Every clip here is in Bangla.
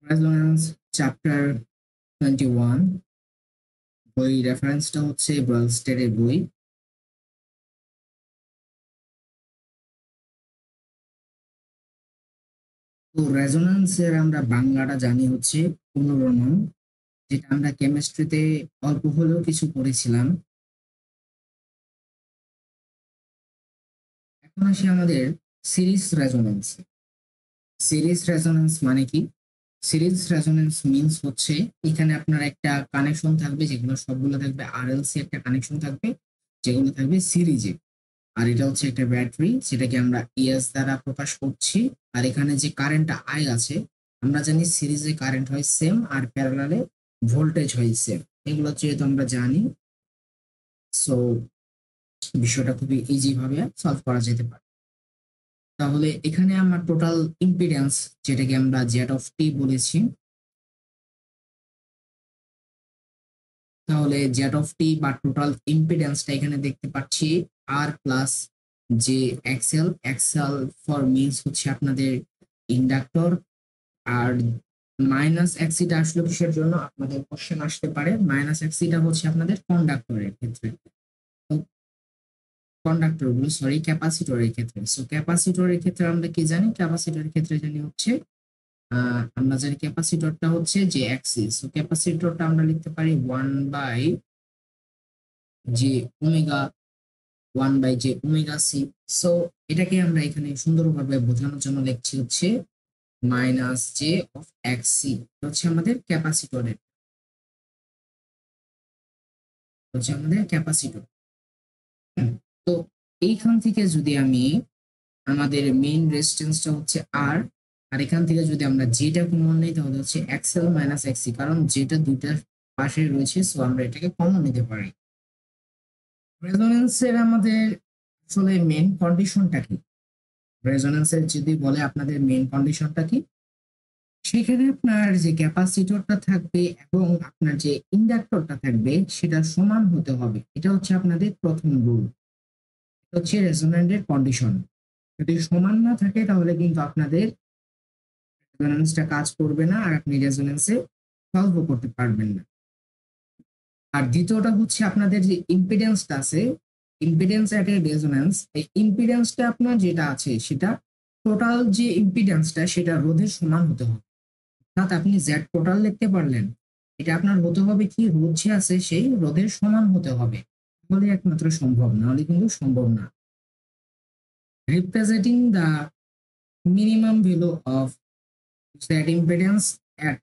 রেজোন্যান্স চ্যাপ্টার 21 বই রেফারেন্সটা হচ্ছে ব্রালস্টেডের বই। তো রেজোন্যান্সের আমরা বাংলাটা জানি হচ্ছে পুনর্ণন, যেটা আমরা কেমিস্ট্রিতে অল্প হলেও কিছু পড়েছিলাম। এখন আসি আমাদের সিরিজ রেজোন্যান্স। সিরিজ রেজোন্যান্স মানে কি? সিরিজ রেজোন্যান্স মিন্স হচ্ছে এখানে আপনার একটা কানেকশন থাকবে, যেগুলো সবগুলো থাকবে আরএলসি একটা কানেকশন থাকবে, যেগুলো থাকবে সিরিজে। আর এটা হচ্ছে একটা ব্যাটারি, যেটাকে আমরা ইএস দ্বারা প্রকাশ করছি। আর এখানে যে কারেন্টটা আই আছে, আমরা জানি সিরিজে কারেন্ট হয় সেম আর প্যারালালে ভোল্টেজ হয় সেম। এগুলো যেহেতু আমরা জানি, সো বিষয়টা খুবই ইজি ভাবে সলভ করা যেতে পারে। তাহলে এখানে আমার টোটাল ইম্পিডেন্স, যেটাকে আমরা জেড অফ টি বলেছি, তাহলে জেড অফ টি বা টোটাল ইম্পিডেন্সটা এখানে দেখতে পাচ্ছি আর প্লাস যে এক্সেল। এক্সেল ফর মিনস হচ্ছে আপনাদের ইন্ডাক্টর। আর মাইনাস এক্সিটা আসলে কিসের জন্য আপনাদের কোশ্চেন আসতে পারে। মাইনাস এক্সিটা হচ্ছে আপনাদের কন্ডাক্টরের ক্ষেত্রে, কন্ডাক্টর গুলো সরি ক্যাপাসিটরের ক্ষেত্রে। সো ক্যাপাসিটরের ক্ষেত্রে আমরা কি জানি? ক্যাপাসিটরের ক্ষেত্রে জানি হচ্ছে আমরা জানি ক্যাপাসিটরটা হচ্ছে যে এক্সিস। সো ক্যাপাসিটরটা আমরা লিখতে পারি one by j omega, one by j omega C. So এটাকে আমরা এখানে সুন্দরভাবে বোঝানোর জন্য লিখছি হচ্ছে minus j of X C. হচ্ছে আমাদের ক্যাপাসিটরের, হচ্ছে আমাদের ক্যাপাসিটর। তো এইখান থেকে যদি আমি আমাদের মেইন রেজিস্ট্যান্সটা হচ্ছে আর, আর এখান থেকে যদি আমরা যেটা কমন নিই তাহলে হচ্ছে এক্সএল মাইনাস এক্সি, কারণ যেটা দুইটার পাশে রয়েছে, সো আমরা এটাকে কমন নিতে পারি। রেজোন্যান্সের আমাদের আসলে মেইন কন্ডিশনটা কি? রেজোন্যান্সের যদি বলে আপনাদের মেইন কন্ডিশনটা কি, সেখানে আপনার যে ক্যাপাসিটরটা থাকবে এবং আপনার যে ইন্ডাক্টরটা থাকবে সেটা সমান হতে হবে। এটা হচ্ছে আপনাদের প্রথম রুল, হচ্ছে রেজোন্যান্সের কন্ডিশন। যদি সমান না থাকে তাহলে কিন্তু আপনাদের রেজোন্যান্সটা কাজ করবে না, আর আপনি রেজোন্যান্সে সলভও করতে পারবেন না। আর দ্বিতীয়টা হচ্ছে আপনাদের যে ইম্পিডেন্সটা আছে, ইম্পিডেন্স এট এ রেজোন্যান্স, এই ইম্পিডেন্সটা আপনার যেটা আছে সেটা টোটাল যে ইম্পিডেন্সটা সেটা রোধের সমান হতে হবে। অর্থাৎ আপনি জেড টোটাল লিখতে পারলেন, এটা আপনার হতে হবে কি রোধ যে আছে সেই রোধের সমান হতে হবে, তাহলে একমাত্র সম্ভব, না হলে কিন্তু সম্ভব না। Representing the minimum value of that impedance at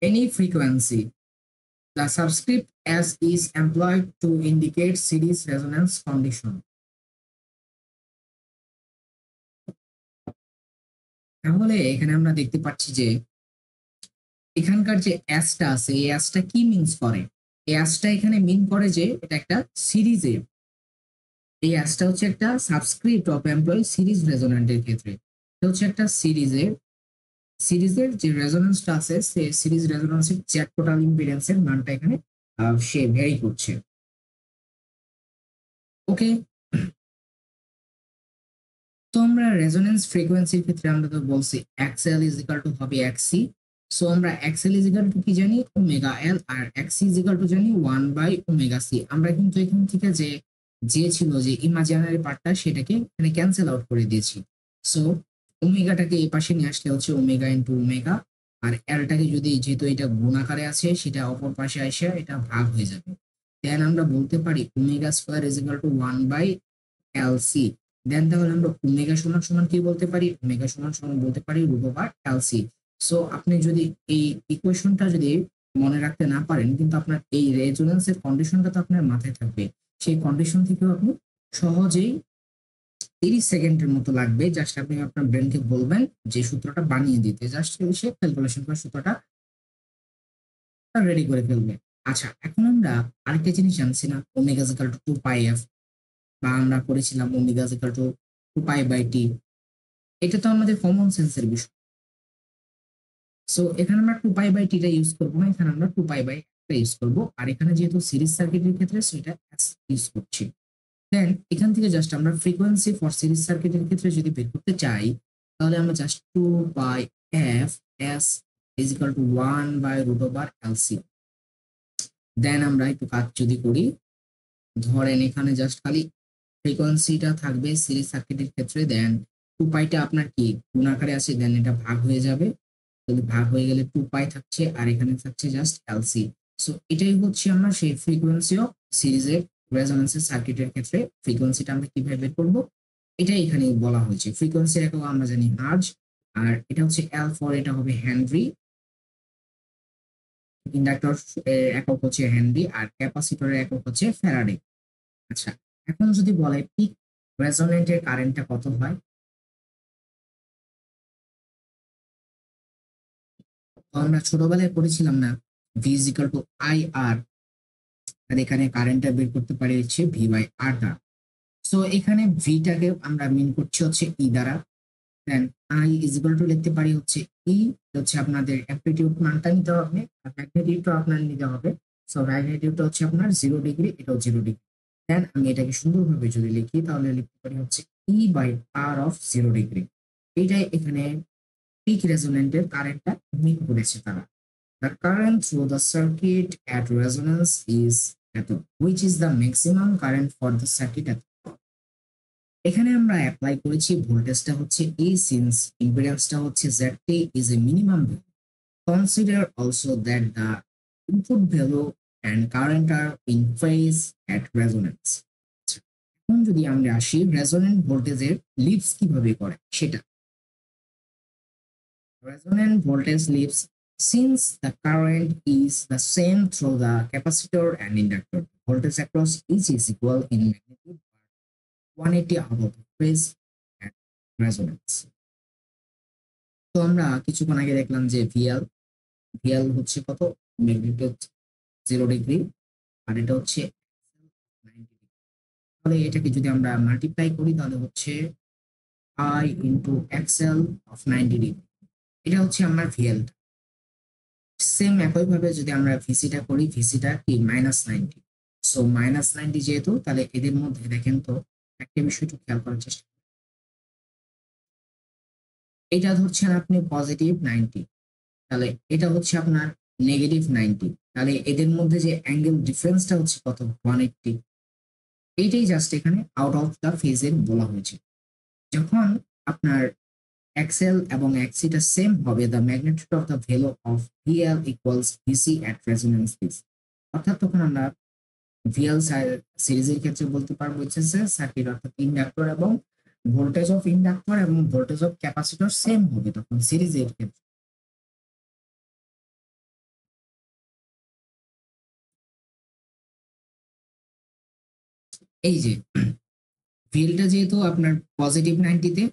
any frequency. The subscript S is employed to indicate series resonance condition. তাহলে এখানে আমরা দেখতে পাচ্ছি যে এখানকার যে এসটা আছে, এই এসটা কি মিনস করে? এই এসটা এখানে মিন করে যে এটা একটা সিরিজে, এই এসটা হচ্ছে একটা সাবস্ক্রিপ্ট অফ এমপ্লয় সিরিজ রেজোন্যান্টের ক্ষেত্রে। এটা হচ্ছে একটা সিরিজের, সিরিজের যে রেজোন্যান্সটা আছে সেই সিরিজ রেজোন্যান্সের জ্যাক টোটাল ইম্পিডেন্সের মানটা এখানে সে ভ্যারি করছে। ওকে, তো আমরা রেজোনেন্স ফ্রিকোয়েন্সির ক্ষেত্রে আমরা তো বলছি এক্সএল ইজ ইকাল টু হবে এক্সি। সো আমরা এক্সএল ইজ ইকাল টু কি জানি? ওমেগা এল, আর এক্সি ইজ ইকাল টু জানি ওয়ান বাই ওমেগা সি। আমরা কিন্তু এখান থেকে যে যে ছিল যে ইমাজিনারি পার্টটা সেটাকে এখানে ক্যান্সেল আউট করে দিয়েছি। সো ওমেগাটাকে এই পাশে নিয়ে আসলে হচ্ছে ওমেগা ইন্টু ওমেগা, আর এলটাকে যদি যেহেতু এটা গুণাকারে আছে সেটা অপর পাশে আসে এটা ভাগ হয়ে যাবে। দেন আমরা বলতে পারি omega square is equal to one by L C. Then তাহলে আমরা ওমেগা সমান সমান কি বলতে পারি? ওমেগা সমান সমান বলতে পারি রুট ওভার এলসি। সো আপনি যদি এই ইকুয়েশনটা যদি মনে রাখতে না পারেন, কিন্তু আপনার এই রেজোন্যান্সের কন্ডিশনটা তো আপনার মাথায় থাকবে। সেই কন্ডিশন থেকেও আপনি সহজেই 30 সেকেন্ডের মতো লাগবে, জাস্ট আপনি আপনার ব্রেনকে বলবেন যে সূত্রটা বানিয়ে দিতে, জাস্ট সে ক্যালকুলেশন করে সূত্রটা রেডি করে ফেলবে। আচ্ছা, এখন আমরা আরেকটা জিনিস জানছি না, omega is equal to 2 pi F, বা আমরা করেছিলাম omega is equal to 2 pi by T. এটা তো আমাদের কমন সেন্সের বিষয়। সো এখানে আমরা 2 পাই বাই টিটা ইউজ করবো না, এখানে আমরা 2 পাই বাই টা ইউজ করবো। আর এখানে যেহেতু সিরিজ সার্কিটের ক্ষেত্রে সেটা এস ইউজ করছি। দেন এখান থেকে জাস্ট আমরা ফ্রিকোয়েন্সি ফর সিরিজ সার্কিটের ক্ষেত্রে যদি বের করতে চাই, তাহলে আমরা just 2 pi F S is equal two 1/√LC। দেন আমরা একটু কাজ যদি করি, ধরেন এখানে জাস্ট খালি ফ্রিকোয়েন্সিটা থাকবে সিরিজ সার্কিটের ক্ষেত্রে, দেন 2 পাইটা আপনার কি গুণ আকারে আছে, দেন এটা ভাগ হয়ে যাবে, যদি ভাগ হয়ে গেলে 2 পাই থাকছে আর এখানে থাকছে জাস্ট এলসি। সো এটাই হচ্ছে আমরা সেই ফ্রিকোয়েন্সি অফ সিরিজের রেজোনেন্সের সার্কিটের ক্ষেত্রে ফ্রিকোয়েন্সিটা আমরা কিভাবে বের করবো এটাই এখানে বলা হয়েছে। ফ্রিকোয়েন্সির একক আমরা জানি হার্জ, আর এটা হচ্ছে L4, এটা হবে হেনরি, ইন্ডাক্টর একক হচ্ছে হেনরি, আর ক্যাপাসিটরের একক হচ্ছে ফ্যারাডে। আচ্ছা, এখন যদি বলে পিক রেজোনেন্টের কারেন্টটা কত হয়, তো আমরা ছোটবেলায় পড়েছিলাম না V is equal to I R, আর এখানে কারেন্টটা বের করতে পারি হচ্ছে V/R দ্বারা। সো এখানে ভিটাকে আমরা মিন করছি হচ্ছে ই দ্বারা, then I is equal to লিখতে পারি হচ্ছে ই, হচ্ছে আপনাদের অ্যামপ্লিটিউড মানটা নিতে হবে আর ম্যাগনিটিউডটা আপনার নিতে হবে। সো ম্যাগনিটিউডটা হচ্ছে আপনার 0 ডিগ্রি, এটাও 0 ডিগ্রি। দেন আমি এটাকে সুন্দরভাবে যদি লিখি তাহলে লিখতে পারি হচ্ছে E/R অফ 0 ডিগ্রি। এইটাই এখানে পিক রেজোনেন্টের কারেন্টটা মিন করেছে তারা। The current through the circuit at resonance is এত, which is the maximum current for the circuit এত। এখানে আমরা অ্যাপ্লাই করেছি ভোল্টেজটা হচ্ছে A, সিন্স ইম্পিডেন্সটা হচ্ছে ZT is a minimum value. Consider also that the input value and current are in phase at resonance. এখন যদি আমরা আসি রেজোনেন্ট ভোল্টেজের লিভস কিভাবে করে সেটা, resonant voltage leaves since the current is the same through the capacitor and inductor. Voltage across each is equal in magnitude but 180 out of the phase at resonance. তো আমরা কিছুক্ষণ আগে দেখলাম যে ভিএল হচ্ছে কত, ম্যাগনিটিউড 0 ডিগ্রি, আর এটা হচ্ছে 90 ডিগ্রি। তাহলে এটাকে যদি আমরা মাল্টিপ্লাই করি তাহলে হচ্ছে I into XL of 90 degree, এটা হচ্ছে আমার ভিএল। সেম একইভাবে যদি আমরা ভিসিটা করি, ভিসিটা কি -90, সো -90 যেহেতু, তাহলে এদের মধ্যে দেখেন তো একটা বিষয় একটু খেয়াল করার চেষ্টা করুন, এটা ধরছেন আপনি +90, তাহলে এটা হচ্ছে আপনার -90, তাহলে এদের মধ্যে যে অ্যাঙ্গেল ডিফারেন্সটা হচ্ছে কত, 180। এইটাই জাস্ট এখানে আউট অফ দ্য ফেজের বলা হয়েছে। যখন আপনার এক্সএল এবং এক্সিটা সেম হবে, the magnitude of the value of VL equals VC at resonance phase, অর্থাৎ তখন আমরা ভিএল সিরিজের ক্ষেত্রে বলতে পারবো হচ্ছে সার্কিট, অর্থাৎ ইন্ডাক্টর এবং ভোল্টেজ অফ ইন্ডাক্টর এবং ভোল্টেজ অফ ক্যাপাসিটর সেম হবে তখন সিরিজের ক্ষেত্রে। এই যে ভিএলটা যেহেতু আপনার +90-তে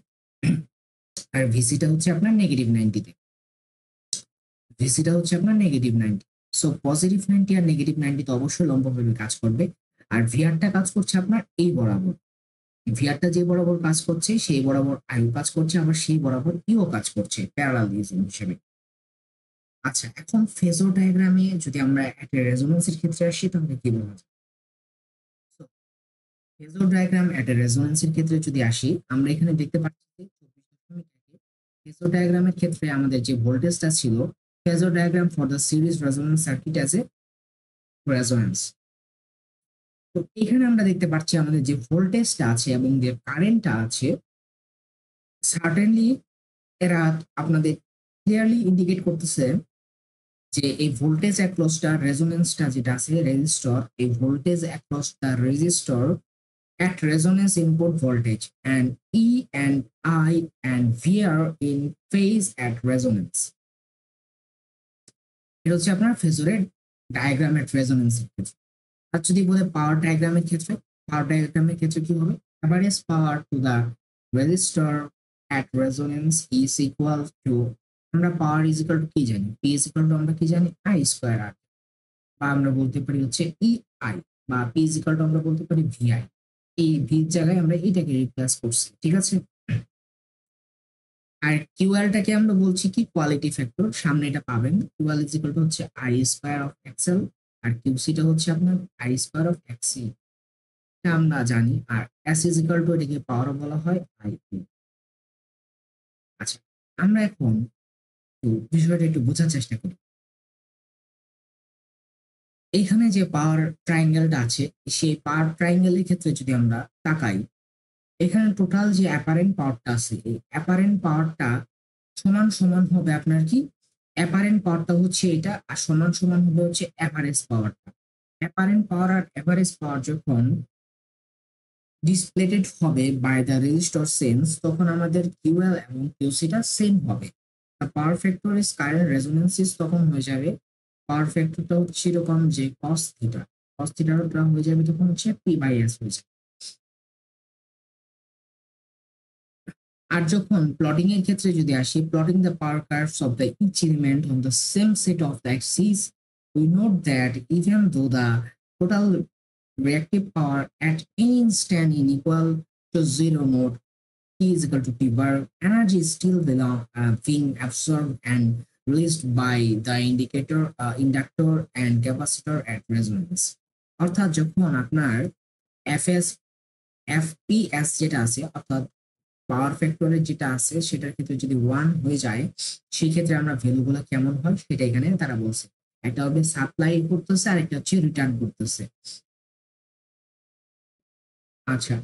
আর ভিসিটা হচ্ছে আপনার -90-তে, ভিসিটা হচ্ছে আপনার -90, সো +90 আর -90 তো অবশ্যই লম্বভাবে কাজ করবে, আর ভিআরটা কাজ করছে আপনার এই বরাবর। ভিআরটা যে বরাবর কাজ করছে সেই বরাবর আইও কাজ করছে, আবার সেই বরাবর ইও কাজ করছে প্যারালালিজম হিসেবে। আচ্ছা, এখন ফেজর ডায়াগ্রামে যদি আমরা একটা রেজোনেন্সের ক্ষেত্রে আসি তাহলে কি বলা যায়? ফেজর ডায়াগ্রাম একটা রেজোনেন্সের ক্ষেত্রে যদি আসি, আমরা এখানে দেখতে পাচ্ছি যে 24.1 ফেজর ডায়াগ্রামের ক্ষেত্রে আমাদের যে ভোল্টেজটা ছিল, phasor diagram for the series resonance circuit as a resonance. তো এখানে আমরা দেখতে পাচ্ছি আমাদের যে ভোল্টেজটা আছে এবং যে কারেন্টটা আছে, সার্টেনলি এরা আপনাদের ক্লিয়ারলি ইন্ডিকেট করতেছে যে এই ভোল্টেজ অ্যাক্রসটা রেজোনেন্সটা যেটা আছে রেজিস্টর, এই voltage across the resistor at resonance input voltage and E and I and V are in phase at resonance. এটা হচ্ছে আপনার ফেজরের ডায়াগ্রাম এট রেজোনেন্সের ক্ষেত্রে। আর যদি বলে পাওয়ার ডায়াগ্রামের ক্ষেত্রে, পাওয়ার ডায়াগ্রামের ক্ষেত্রে কি হবে, average power to the resistor at resonance is equal to, আমরা পাওয়ার ইজ ইকুয়াল টু কি জানি, পি ইজ ইকুয়াল টু আমরা কি জানি আই স্কোয়ার আর, বা আমরা বলতে পারি হচ্ছে ই আই, বা পি ইজ ইকুয়াল টু আমরা বলতে পারি ভিআই। এই ভির জায়গায় আমরা এটাকে রিপ্লেস করছি, ঠিক আছে। আর কিউএলটাকে আমরা বলছি কি কোয়ালিটি ফ্যাক্টর, সামনে এটা পাবেন, কিউএল ইজ ইকুয়াল টু হচ্ছে আই স্কোয়ার অফ এক্সএল, আর কিউসিটা হচ্ছে আপনার আই স্কোয়ার অফ এক্সি, এটা আমরা জানি। আর এস ইজ ইকুয়াল টু এটাকে পাওয়ার বলা হয় আই। আচ্ছা, আমরা এখন বিষয়টা একটু বোঝার চেষ্টা করি। এখানে যে পাওয়ার ট্রায়াঙ্গেলটা আছে, সেই পাওয়ার ট্রায়াঙ্গেলের ক্ষেত্রে যদি আমরা তাকাই, এখানে টোটাল যে অ্যাপারেন্ট পাওয়ারটা আছে, এই অ্যাপারেন্ট পাওয়ারটা সমান সমান হবে আপনার কি, অ্যাপারেন্ট পাওয়ারটা হচ্ছে এটা, আর সমান সমান হবে হচ্ছে এভারেজ পাওয়ারটা। অ্যাপারেন্ট পাওয়ার আর এভারেজ পাওয়ার যখন ডিসপ্লেটেড হবে বাই দ্য রেজিস্টর সেন্স, তখন আমাদের কিউএল এবং কিউসিটা সেম হবে। পাওয়ার ফ্যাক্টর ইজ কারেন্ট রেজোনেন্সিস তখন হয়ে যাবে, পাওয়ার ফ্যাক্টরটা হচ্ছে এরকম যে কস থিটা, কস থিটাটা হয়ে যাবে তখন হচ্ছে পি বাই এস হয়ে যাবে। আর যখন প্লটিং এর ক্ষেত্রে যদি আসি, plotting the power curves of the each element on the same set of the axis, we note that even though the total reactive power at any instant in equal to zero node P is equal to P bar, energy is still being absorbed and released by the indicator, inductor and capacitor at resonance. অর্থাৎ যখন আপনার এফএস এফপিএস যেটা আছে, অর্থাৎ পাওয়ার ফ্যাক্টরের যেটা আছে সেটার ক্ষেত্রে যদি 1 হয়ে যায়, সেই ক্ষেত্রে আমরা ভ্যালুগুলো কেমন হয় সেটা এখানে তারা বলছে। একটা হবে সাপ্লাই করতেছে আর একটা হচ্ছে রিটার্ন করতেছে। আচ্ছা,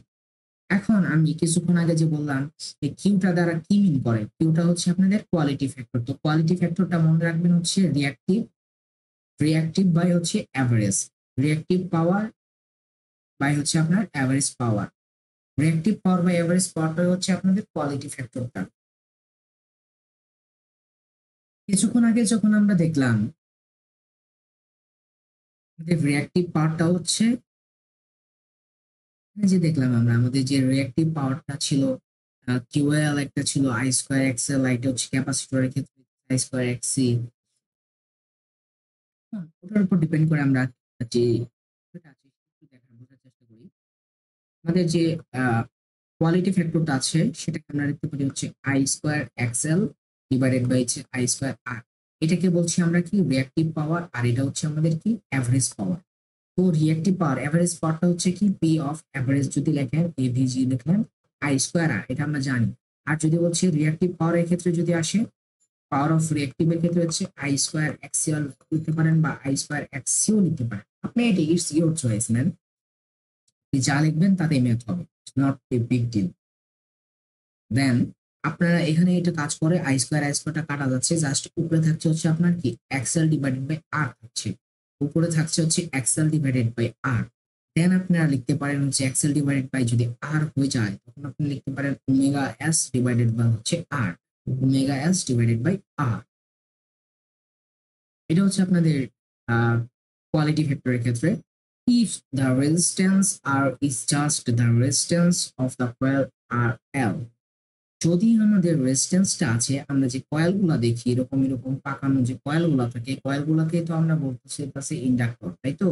এখন আমি কিছুক্ষণ আগে যে বললাম এই কিউটা দ্বারা কি মিন করে, কিউটা হচ্ছে আপনাদের কোয়ালিটি ফ্যাক্টর। তো কোয়ালিটি ফ্যাক্টরটা মনে রাখবেন হচ্ছে রিয়াক্টিভ, রিয়াক্টিভ বাই হচ্ছে অ্যাভারেজ, রিয়াক্টিভ পাওয়ার বাই হচ্ছে আপনার average power. Reactive power by average পাওয়ারটা হচ্ছে আপনাদের কোয়ালিটি ফ্যাক্টরটা। কিছুক্ষণ আগে যখন আমরা দেখলাম রিয়াক্টিভ পাওয়ারটা হচ্ছে, যে দেখলাম আমরা আমাদের যে রিয়াক্টিভ পাওয়ারটা ছিল কিউএল একটা ছিল আই স্কোয়ার এক্সএল, এটা হচ্ছে ক্যাপাসিটরের ক্ষেত্রে আই স্কোয়ার এক্সি। ওটার উপর ডিপেন্ড করে আমরা যে বিষয়টা আছে একটু বোঝার চেষ্টা করি। আমাদের যে কোয়ালিটি ফ্যাক্টরটা আছে সেটাকে আমরা লিখতে পারি হচ্ছে I square XL divided by হচ্ছে আই স্কোয়ার আর। এটাকে বলছি আমরা কি রিয়াক্টিভ পাওয়ার, আর এটা হচ্ছে আমাদের কি অ্যাভারেজ পাওয়ার। তো রিয়াক্টিভ পাওয়ার এভারেজ পাওয়ারটা হচ্ছে কি পি অফ এভারেজ যদি লেখেন এভিজি লিখলেন আই স্কোয়ার আর, এটা আমরা জানি। আর যদি বলছি রিয়াক্টিভ পাওয়ারের ক্ষেত্রে যদি আসে, পাওয়ার অফ রিয়াক্টিভ এর ক্ষেত্রে হচ্ছে আই স্কোয়ার এক্সিএল লিখতে পারেন বা আই স্কোয়ার এক্সিও লিখতে পারেন, আপনি এটি ইটস ইউর চয়েস ম্যান, যা লিখবেন তাতেই ম্যাথ হবে, নট এ বিগ ডিল। দেন আপনারা এখানে এটা কাজ করে আই স্কোয়ারটা কাটা যাচ্ছে, জাস্ট উপরে থাকছে হচ্ছে আপনার কি এক্সএল ডিভাইডেড বাই আর থাকছে, উপরে থাকছে হচ্ছে এক্সএল ডিভাইডেড বাই আর। দেন আপনারা লিখতে পারেন হচ্ছে এক্সএল ডিভাইডেড বাই যদি আর হয়ে যায় তখন আপনি লিখতে পারেন ওমেগা এস ডিভাইডেড বাই হচ্ছে R, omega S divided by R. এটা হচ্ছে আপনাদের কোয়ালিটি ফ্যাক্টরের ক্ষেত্রে। If the resistance R is just the resistance of the coil আর এল, যদি আমাদের রেজিস্ট্যান্সটা আছে, আমরা যে কয়েল গুলা দেখি এরকম এরকম পাকানো যে কয়েল গুলা থাকে, কয়েল গুলাকে তো আমরা বলতেছি পাশে ইন্ডাক্টর, তাই তো?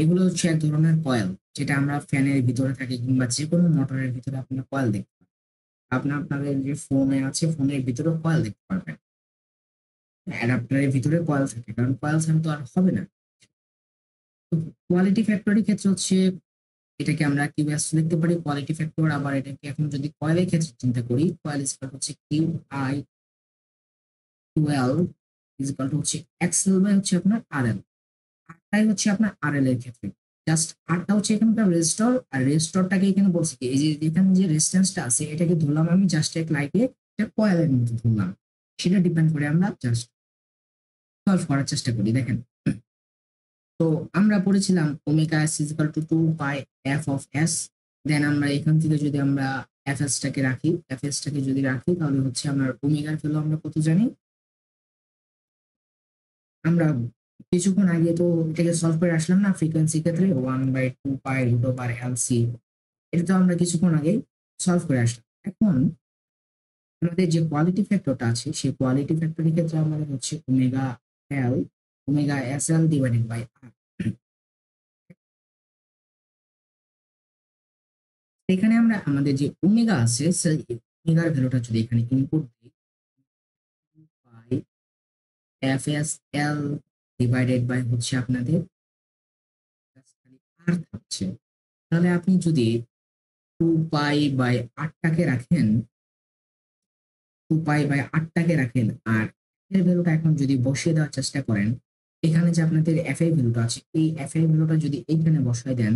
এগুলো হচ্ছে এক ধরনের কয়েল, যেটা আমরা ফ্যানের ভিতরে থাকে কিংবা যে কোনো মোটরের ভিতরে আপনার কয়েল দেখতে পাবেন। আপনাদের যে ফোনে আছে ফোনের ভিতরে কয়েল দেখতে পারবেন, অ্যাডাপ্টারের ভিতরে কয়েল থাকে, কারণ কয়েল ছাড়া তো আর হবে না। কোয়ালিটি ফ্যাক্টরের ক্ষেত্রে হচ্ছে এটাকে আমরা কি ব্যাস লিখতে পারি কোয়ালিটি ফ্যাক্টর, আবার এটাকে এখন যদি কয়েলের ক্ষেত্রে চিন্তা করি, কয়েল ইজ হচ্ছে Q I twelve is equal to হচ্ছে এক্সএল বাই হচ্ছে আপনার আরএল। আরটাই হচ্ছে আপনার আরএল এর ক্ষেত্রে, জাস্ট আরটা হচ্ছে এখানকার রেজিস্টর, আর রেজিস্টরটাকে এখানে বলছি কি এই যে এখানে যে রেজিস্ট্যান্সটা আছে এটাকে ধরলাম আমি জাস্ট এক লাইকে একটা কয়েলের মধ্যে ধরলাম, সেটা ডিপেন্ড করে আমরা জাস্ট সলভ করার চেষ্টা করি। দেখেন, তো আমরা পড়েছিলাম omega S is equal to 2 pi F of S. Then আমরা এখান থেকে যদি আমরা এফএস টাকে রাখি, এফএস টাকে যদি রাখি তাহলে হচ্ছে আমার ওমেগার ভ্যালু আমরা কত জানি, আমরা কিছুক্ষণ আগে তো এটাকে সলভ করে আসলাম না ফ্রিকোয়েন্সি ক্ষেত্রে 1/2 পাই রুট ওভার এলসি, এটা তো আমরা কিছুক্ষণ আগে সলভ করে আসলাম। এখন আমাদের যে কোয়ালিটি ফ্যাক্টরটা আছে সেই কোয়ালিটি ফ্যাক্টরের ক্ষেত্রে আমাদের হচ্ছে omega L, omega S L divided by R. এখানে আমরা আমাদের যে ওমেগা আছে সেই ওমেগার ভ্যালুটা যদি এখানে ইনপুট দিই, by F S L divided by হচ্ছে আপনাদের আর থাকছে, তাহলে আপনি যদি 2 পাই বাই 8টাকে রাখেন, 2π/8টাকে রাখেন আর এর ভ্যালুটা এখন যদি বসিয়ে দেওয়ার চেষ্টা করেন, এখানে যে আপনাদের f এর ভ্যালুটা আছে, এই f এর ভ্যালুটা যদি এইখানে বসায় দেন,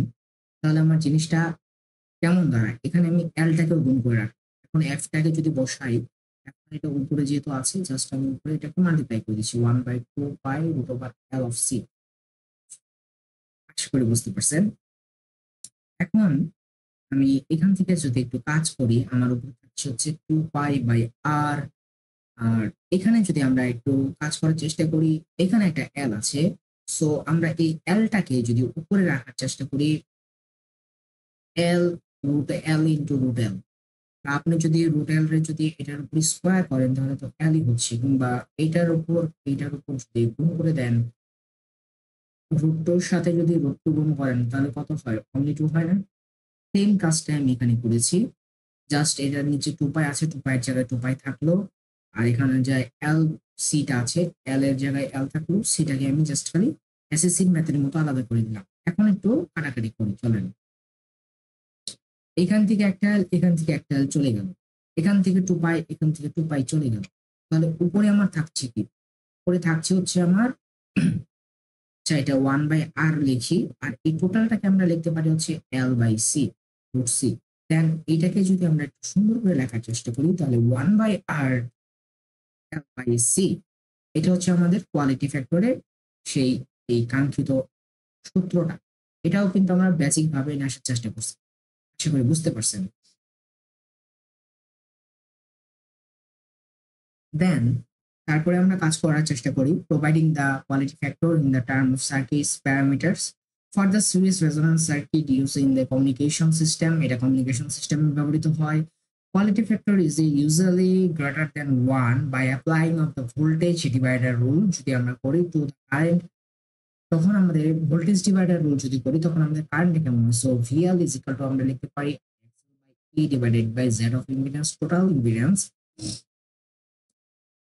তাহলে আমার জিনিসটা কেমন দাঁড়ায়? এখানে আমি l টাকেও গুণ করে রাখি। এখন f টাকে যদি বসাই, এখন এটা উপরে যেহেতু আছে, জাস্ট আমি উপরে এটাকে মাল্টিপ্লাই করে দিচ্ছি 1/2π√L(c). আশা করি বুঝতে পারছেন। এখন আমি এখান থেকে যদি একটু কাজ করি, আমার উপর থাকছে হচ্ছে 2π/r। আর এখানে যদি আমরা একটু কাজ করার চেষ্টা করি, এখানে একটা এল আছে। সো আমরা এই এলটাকে যদি উপরে রাখার চেষ্টা করি, এল √L আপনি যদি √L রে যদি এটার উপর স্কোয়ার করেন তাহলে তো এলই হচ্ছে, কিংবা এটার উপর যদি গুণ করে দেন, √2 এর সাথে যদি √2 গুণ করেন তাহলে কত হয়? অনলি 2 হয় না? সেম কাজটা আমি এখানে করেছি। জাস্ট এটার নিচে 2π আছে, 2π এর জায়গায় 2π থাকলো। আর এখানে যে এল সিটা আছে, এল এর জায়গায় এল থাকলো, সিটাকে আমি জাস্ট খালি এসএসসি ম্যাথের মতো আলাদা করে দিলাম। এখন একটু কাটাকাটি করি, চলেন। এখান থেকে একটা এল, এখান থেকে একটা এল চলে গেল, এখান থেকে 2π, এখান থেকে 2π চলে গেল। তাহলে উপরে আমার থাকছে কি? উপরে থাকছে হচ্ছে আমার আচ্ছা, এটা 1/r লিখি, আর এই টোটালটাকে আমরা লিখতে পারি হচ্ছে L/c√c। দেন এটাকে যদি আমরা একটু সুন্দর করে লেখার চেষ্টা করি, তাহলে 1/r L/c, এটা হচ্ছে আমাদের কোয়ালিটি ফ্যাক্টরের সেই এই কাঙ্ক্ষিত সূত্রটা। এটাও কিন্তু আমরা বেসিক ভাবে আসার চেষ্টা করছি। আশা করি বুঝতে পারছেন। দেন তারপরে আমরা কাজ করার চেষ্টা করি, providing the quality factor in the term of circuits parameters for the series resonance circuit use in the communication system. এটা কমিউনিকেশন সিস্টেমে ব্যবহৃত হয়। Quality factor is usually greater than 1 by applying of the voltage divider rule। যদি আমরা করি to the current, তখন আমাদের ভোল্টেজ ডিভাইডার রুল যদি করি তখন আমাদের কারেন্ট কেমন হয়? So VL is equal to আমরা লিখতে পারি E divided by Z of impedance, total impedance।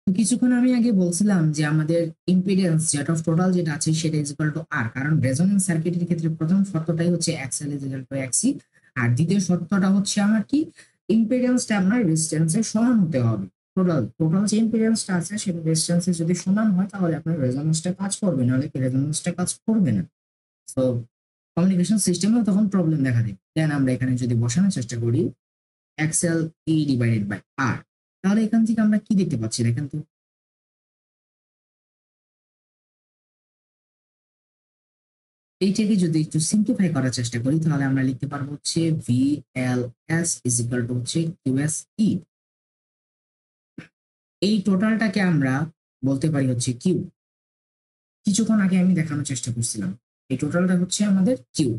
তো কিছুক্ষণ আমি আগে বলছিলাম যে আমাদের ইম্পিডেন্স জেড অফ টোটাল যেটা আছে সেটা ইজ ইকুয়াল টু আর, কারণ রেজোন্যান্স সার্কিটের ক্ষেত্রে প্রথম শর্তটাই হচ্ছে XL is equal two XC, আর দ্বিতীয় শর্তটা হচ্ছে আমার কি, ইম্পিডেন্সটা আপনার রেজিস্ট্যান্সের সমান হতে হবে। টোটাল যে ইম্পিডেন্সটা আছে সেটা রেজিস্ট্যান্সের যদি সমান হয় তাহলে আপনার রেজোন্যান্সটা কাজ করবে, নাহলে কি রেজোন্যান্সটা কাজ করবে না। তো কমিউনিকেশন সিস্টেমেও তখন প্রবলেম দেখা দেবে। দেন আমরা এখানে যদি বসানোর চেষ্টা করি XL E divided by R, তাহলে এখান থেকে আমরা কি দেখতে পাচ্ছি দেখেন তো। এইটাকে যদি একটু সিম্পলিফাই করার চেষ্টা করি তাহলে আমরা লিখতে পারবো হচ্ছে VLS ইজ ইকুয়াল টু হচ্ছে QSE। এই টোটালটাকে আমরা বলতে পারি হচ্ছে কিউ। কিছুক্ষণ আগে আমি দেখানোর চেষ্টা করছিলাম এই টোটালটা হচ্ছে আমাদের কিউ।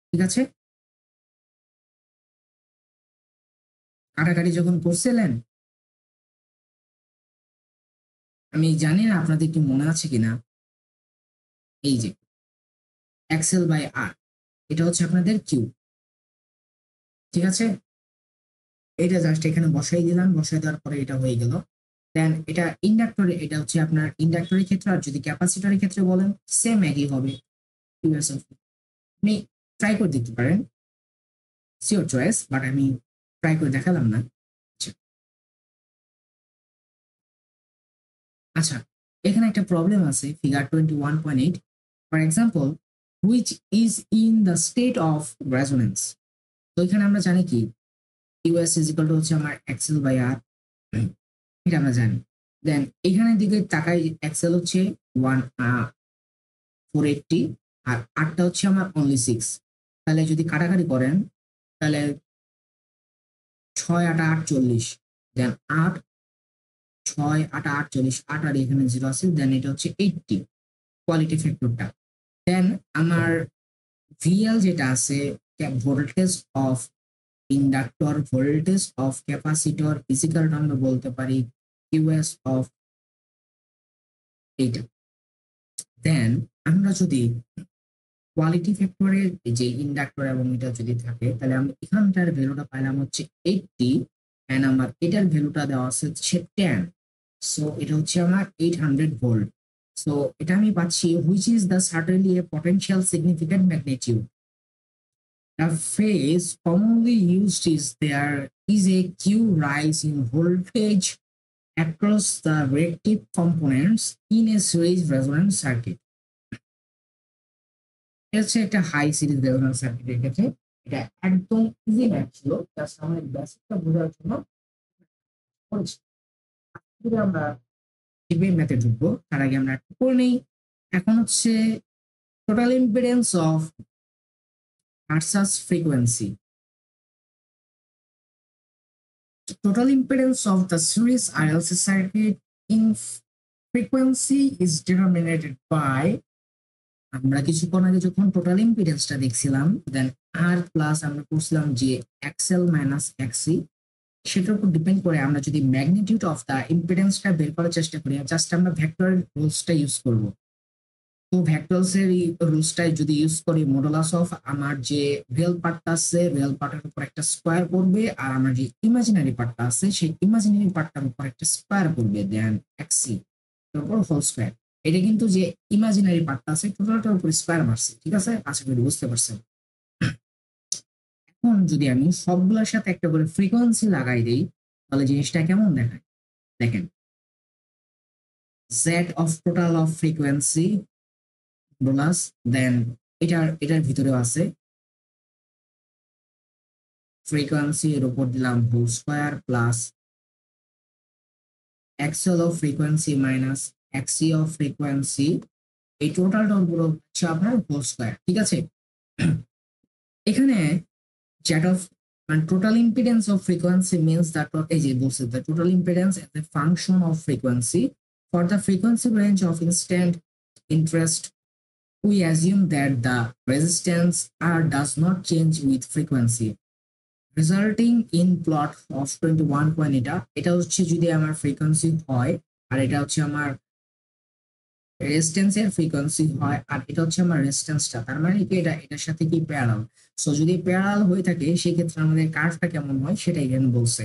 ঠিক আছে, কাটাকাটি যখন করছিলেন আমি জানি না আপনাদের কি মনে আছে কিনা, এই যে XL/R এটা হচ্ছে আপনাদের কিউ। ঠিক আছে, এটা জাস্ট এখানে বসাই দিলাম, বসাই দেওয়ার পরে এটা হয়ে গেল। দেন এটা ইন্ডাক্টরে, এটা হচ্ছে আপনার ইন্ডাক্টরের ক্ষেত্রে, আর যদি ক্যাপাসিটরের ক্ষেত্রে বলেন সেম একই হবে। আপনি ট্রাই করে দেখতে পারেন, সিওর চয়েস, বাট আমি ট্রাই করে দেখালাম না। আচ্ছা আচ্ছা, এখানে একটা প্রবলেম আছে, figure 21.8 for example which is in the state of resonance. তো এখানে আমরা জানি কি ইউএস ইজ ইকুয়াল টু হচ্ছে আমার XL/R, এটা আমরা জানি। দেন এখানের দিকে তাকাই, XL হচ্ছে 480 আর আটটা হচ্ছে আমার অনলি 6। তাহলে যদি কাটাকাটি করেন তাহলে 6 8 48, দেন 8 6 8 48, 8 আর এখানে 0 আছে, দেন এটা হচ্ছে 80 কোয়ালিটি ফ্যাক্টরটা। দেন আমার VL যেটা আছে, voltage of inductor, voltage of capacitor physical আমরা বলতে পারি QS অফ এইটা। দেন আমরা যদি কোয়ালিটি ফ্যাক্টরের যে ইন্ডাক্টর এবং এটা যদি থাকে তাহলে আমি এখানটার ভ্যালুটা পাইলাম হচ্ছে 80, এন্ড আমার এটার ভ্যালুটা দেওয়া আছে হচ্ছে 10। সো এটা হচ্ছে আমার 800 ভোল্ট। সো এটা আমি পাচ্ছি which is the certainly A potential significant magnitude. The phrase commonly used is there is a Q rise in voltage across the reactive components in a series resonance circuit. এটা হচ্ছে একটা হাই সিরিজ রেজোন্যান্স সার্কিটের ক্ষেত্রে এটা একদম ইজি ম্যাথ ছিল, জাস্ট আমাদের বেসিকটা বোঝার জন্য করেছি। যদি আমরা ডিবেট ম্যাথে ঢুকবো তার আগে আমরা একটু করে নেই। এখন হচ্ছে total impedance of versus frequency. Total impedance of the series RLC circuit in frequency is determined by, আমরা কিছুক্ষণ আগে যখন টোটাল ইম্পিডেন্সটা দেখছিলাম দেন আর প্লাস আমরা করছিলাম যে এক্সএল মাইনাস এক্সি, সেটার উপর ডিপেন্ড করে আমরা যদি ম্যাগনিটিউড অফ দ্য ইম্পিডেন্সটা বের করার চেষ্টা করি, জাস্ট আমরা ভেক্টর রুলসটা ইউজ করব। তো ভেক্টরস এর রুলসটাই যদি ইউজ করি, মডুলাস অফ আমার যে রিয়েল পার্টটা আছে রিয়েল পার্টের উপর একটা স্কোয়ার পড়বে, আর আমার যে ইমাজিনারি পার্টটা আছে সেই ইমাজিনারি পার্টটার উপর একটা স্কোয়ার পড়বে, দেন এক্সি এর উপর হোল স্কোয়ার। এটা কিন্তু যে ইমাজিনারি পার্টটা আছে টোটালটার উপর স্কোয়ার মারছে, ঠিক আছে? আশা করি বুঝতে পারছেন। এখন যদি আমি সবগুলোর সাথে একটা করে ফ্রিকোয়েন্সি লাগাই দেই তাহলে জিনিসটা কেমন দেখায় দেখেন। Z of total of frequency বোনাস, দেন এটার ভিতরেও আছে ফ্রিকোয়েন্সি, এর উপর দিলাম whole square plus XL of frequency minus XC of frequency, এই টোটালটা পুরো হচ্ছে আপনার হোল স্কোয়ার, ঠিক আছে? এখানে জ্যাট অফ মানে total impedance of frequency means that এই যে বলছে the total impedance as a function of frequency for the frequency range of instant interest we assume that the resistance R does not change with frequency, resulting in plot of 21 point এটা হচ্ছে যদি আমার ফ্রিকোয়েন্সি হয়, আর এটা হচ্ছে আমার রেজিস্ট্যান্সের ফ্রিকোয়েন্সি হয়, আর এটা হচ্ছে আমার রেজিস্ট্যান্সটা, তার মানে কি এটা এটার সাথে কি প্যারালাল। সো যদি প্যারালাল হয়ে থাকে সেই ক্ষেত্রে আমাদের কার্ভটা কেমন হয় সেটা এখানে বলছে।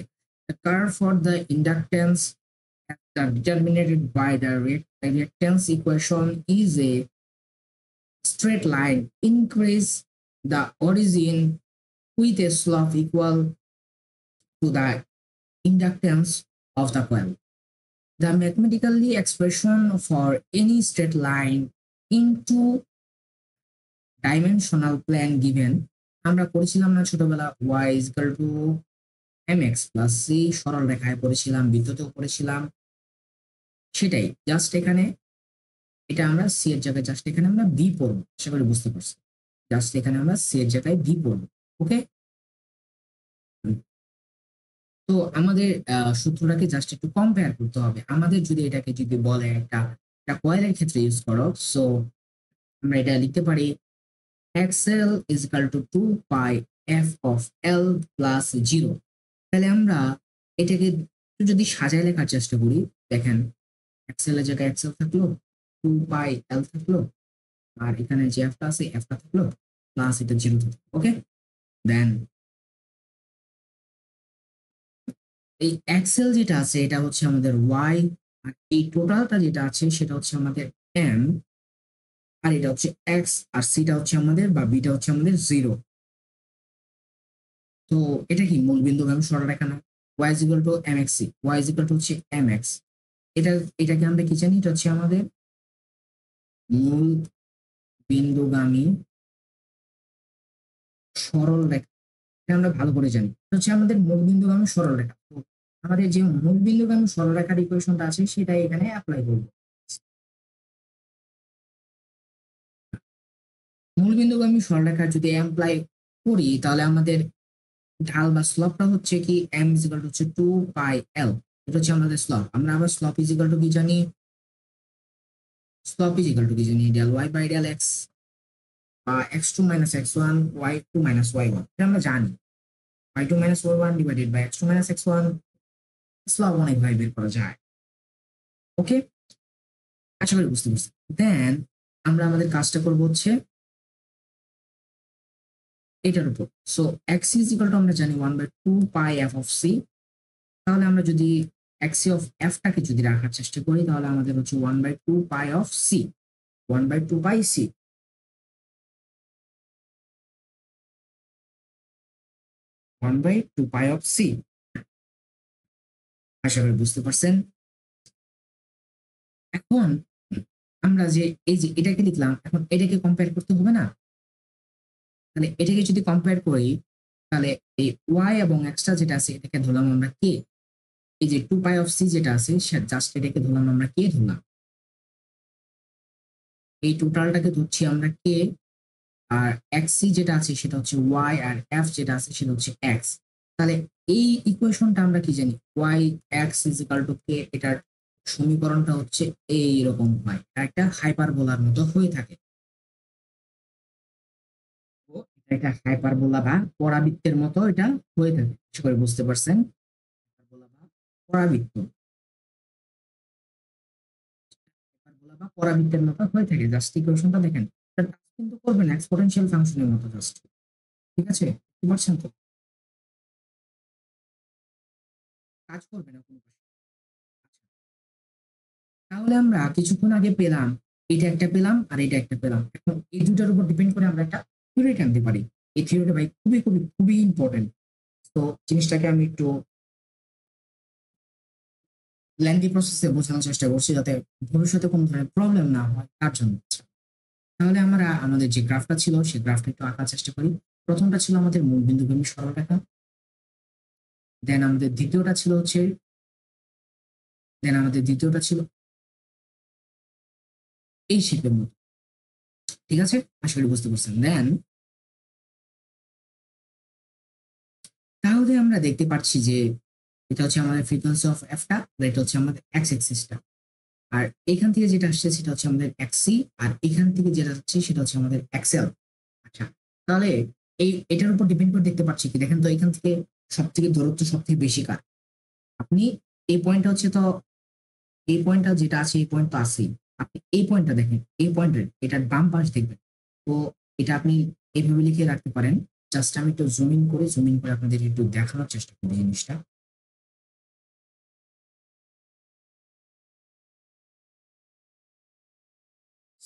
The curve for the inductance determined by the reactance equation is a straight line increase the origin with a slope equal to the inductance of the coil. The mathematically expression for any straight line into dimensional plane given, আমরা করেছিলাম না ছোটবেলা y is equal to mx plus c, সরল রেখায় পড়েছিলাম, বিদ্যুতেও পড়েছিলাম, সেটাই জাস্ট এখানে এটা আমরা c এর জায়গায় জাস্ট এখানে আমরা b পড়বো, আশা করি বুঝতে পারছি। জাস্ট এখানে আমরা c এর জায়গায় b পড়বো, ওকে? তো আমাদের সূত্রটাকে জাস্ট একটু কম্পেয়ার করতে হবে। আমাদের যদি এটাকে যদি বলে একটা কয়েলের ক্ষেত্রে ইউজ করো, সো আমরা এটা লিখতে পারি xl is equal to 2 pi f of l plus 0। তাহলে আমরা এটাকে একটু যদি সাজায় লেখার চেষ্টা করি, দেখেন xl এর জায়গায় xl থাকলো, 2 pi l থাকলো, আর এখানে যে fটা আছে fটা থাকলো, প্লাস এটা 0 থাকলো, ওকে? দেন এই এক্সেল যেটা আছে এটা হচ্ছে আমাদের ওয়াই, আর এই টোটালটা যেটা আছে সেটা হচ্ছে আমাদের এম, আর এটা হচ্ছে এক্স, আর সিটা হচ্ছে আমাদের বা বিটা হচ্ছে আমাদের 0। তো এটা কি মূল বিন্দুগামী সরলরেখা না? Y is equal to M X C, Y is equal to হচ্ছে এম এক্স, এটাকে আমরা কি জানি? এটা হচ্ছে আমাদের মূল বিন্দুগামী সরলরেখা, এটা আমরা ভালো করে জানি, এটা হচ্ছে আমাদের মূল বিন্দুগামী সরলরেখা। তো আমাদের যে মূল বিন্দুগামী সরলরেখার ইকুয়েশনটা আছে সেটাই এখানে অ্যাপ্লাই করবো। মূলবিন্দুগামী সরলরেখা যদি অ্যাপ্লাই করি তাহলে আমাদের ঢাল বা স্লপটা হচ্ছে কি m ইজ ইকুয়াল টু হচ্ছে 2 পাই l, এটা হচ্ছে আমাদের স্লপ। আমরা আবার স্লপ ইজ ইকুয়াল টু কি জানি? স্লপ ইজ ইকুয়াল টু কি জানি? Del y by del x বা x2 minus x1 y2 minus y1, এটা আমরা জানি। y2 মাইনাস y1 ডিভাইডেড বাই x2 মাইনাস x1, স্লপ অনেকভাবে বের করা যায়, ওকে? আশা করি বুঝতে পারছি। দেন আমরা আমাদের কাজটা করবো হচ্ছে এটার উপর। So x is equal two আমরা জানি 1/2 পাই f অফ c, তাহলে আমরা যদি এক্সি অফ এফটাকে যদি রাখার চেষ্টা করি তাহলে আমাদের হচ্ছে 1/2 pi of C, 1/2 pi C, 1/2 pi of C. আশা করি বুঝতে পারছেন। এখন আমরা যে এই যে এটাকে লিখলাম, এখন এটাকে কম্পেয়ার করতে হবে না? তাহলে এটাকে যদি কম্পেয়ার করি, তাহলে এই ওয়াই এবং এক্সট্রা যেটা আছে এটাকে ধরলাম আমরা কে। এই যে 2 পাই অফ সি যেটা আছে জাস্ট এটাকে ধরলাম আমরা কে ধরলাম। এই টোটালটাকে ধরছি আমরা কে, আর এক্স সি যেটা আছে সেটা হচ্ছে ওয়াই, আর এফ যেটা আছে সেটা হচ্ছে এক্স। তাহলে এই ইকুয়েশনটা আমরা কি জানি, Y X is equal to K, এটার সমীকরণটা হচ্ছে এইরকম হয়, একটা হাইপারবোলার মতো হয়ে থাকে। তো এটা হাইপারবোলা বা পরাবৃত্তের মতো এটা হয়ে থাকে, আশা করি বুঝতে পারছেন। হাইপারবোলা বা পরাবৃত্ত, হাইপারবোলা বা পরাবৃত্তের মতো হয়ে থাকে। জাস্ট ইকুয়েশনটা দেখেন, এটা টাচ কিন্তু করবেন এক্সপোনেনশিয়াল ফাংশনের মতো জাস্ট। ঠিক আছে, বুঝতে পারছেন তো? কাজ করবে না কোনো পাশে। তাহলে আমরা কিছুক্ষণ আগে পেলাম, এটা একটা পেলাম আর এটা একটা পেলাম। এখন এই দুটার উপর ডিপেন্ড করে আমরা একটা থিওরি আনতে পারি। এই থিওরিটা ভাই খুবই খুবই খুবই ইম্পর্টেন্ট। তো জিনিসটাকে আমি একটু লেন্দি প্রসেসে বোঝানোর চেষ্টা করছি, যাতে ভবিষ্যতে কোনো ধরনের প্রবলেম না হয় তার জন্য। তাহলে আমরা আমাদের যে গ্রাফটা ছিল সেই গ্রাফটা একটু আঁকার চেষ্টা করি। প্রথমটা ছিল আমাদের মূলবিন্দুগামী সরলরেখা, দেন আমাদের দ্বিতীয়টা ছিল হচ্ছে, দেন আমাদের দ্বিতীয়টা ছিল এই শেপের মতো। ঠিক আছে, আশা করি বুঝতে পারছেন। দেন তাহলে আমরা দেখতে পাচ্ছি যে এটা হচ্ছে আমাদের ফ্রিকোয়েন্সি অফ এফটা, আর এটা হচ্ছে আমাদের এক্স এক্সিসটা। আর এখান থেকে যেটা আসছে সেটা হচ্ছে আমাদের এক্সি, আর এখান থেকে যেটা হচ্ছে সেটা হচ্ছে আমাদের এক্সেল। আচ্ছা, তাহলে এই এটার উপর ডিপেন্ড করে দেখতে পাচ্ছি কি, দেখেন তো এখান থেকে সব থেকে দূরত্ব সব থেকে বেশি কার। আপনি এই পয়েন্টটা হচ্ছে তো, এই পয়েন্টটা যেটা আছে এই পয়েন্ট তো আছেই। আপনি এই পয়েন্টটা দেখেন, এই পয়েন্টের এটার বাম পাশ দেখবেন। তো এটা আপনি এইভাবে লিখে রাখতে পারেন। জাস্ট আমি একটু জুম ইন করে আপনাদের একটু দেখানোর চেষ্টা করি জিনিসটা।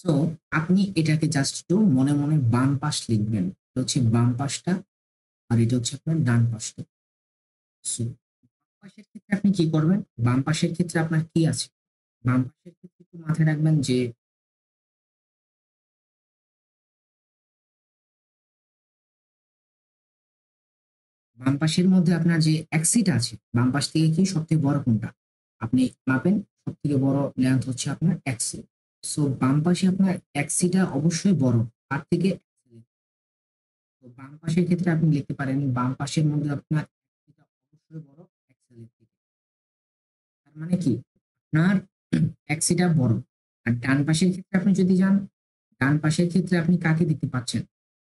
সো আপনি এটাকে জাস্ট একটু মনে মনে বাম পাশ লিখবেন। এটা হচ্ছে বাম পাশটা, আর এটা হচ্ছে আপনার ডান পাশটা। সো বাম পাশের ক্ষেত্রে আপনি কি করবেন, বাম পাশের ক্ষেত্রে আপনার কি আছে, বাম পাশের ক্ষেত্রে একটু মাথায় রাখবেন যে বাম পাশের মধ্যে আপনার যে অ্যাক্সিটা আছে, বাম পাশ থেকে কি সব থেকে বড় কোনটা আপনি মাপেন, সব থেকে বড় লেন্থ হচ্ছে আপনার অ্যাক্সি। সো বাম পাশে আপনার অ্যাক্সিটা অবশ্যই বড় তার থেকে। তো বাম পাশের ক্ষেত্রে আপনি লিখতে পারেন বাম পাশের মধ্যে আপনার অ্যাক্সিটা অবশ্যই বড় অ্যাক্সেলের থেকে। তার মানে কি, আপনার অ্যাক্সিটা বড়। আর ডান পাশের ক্ষেত্রে আপনি যদি যান, ডান পাশের ক্ষেত্রে আপনি কাকে দেখতে পাচ্ছেন,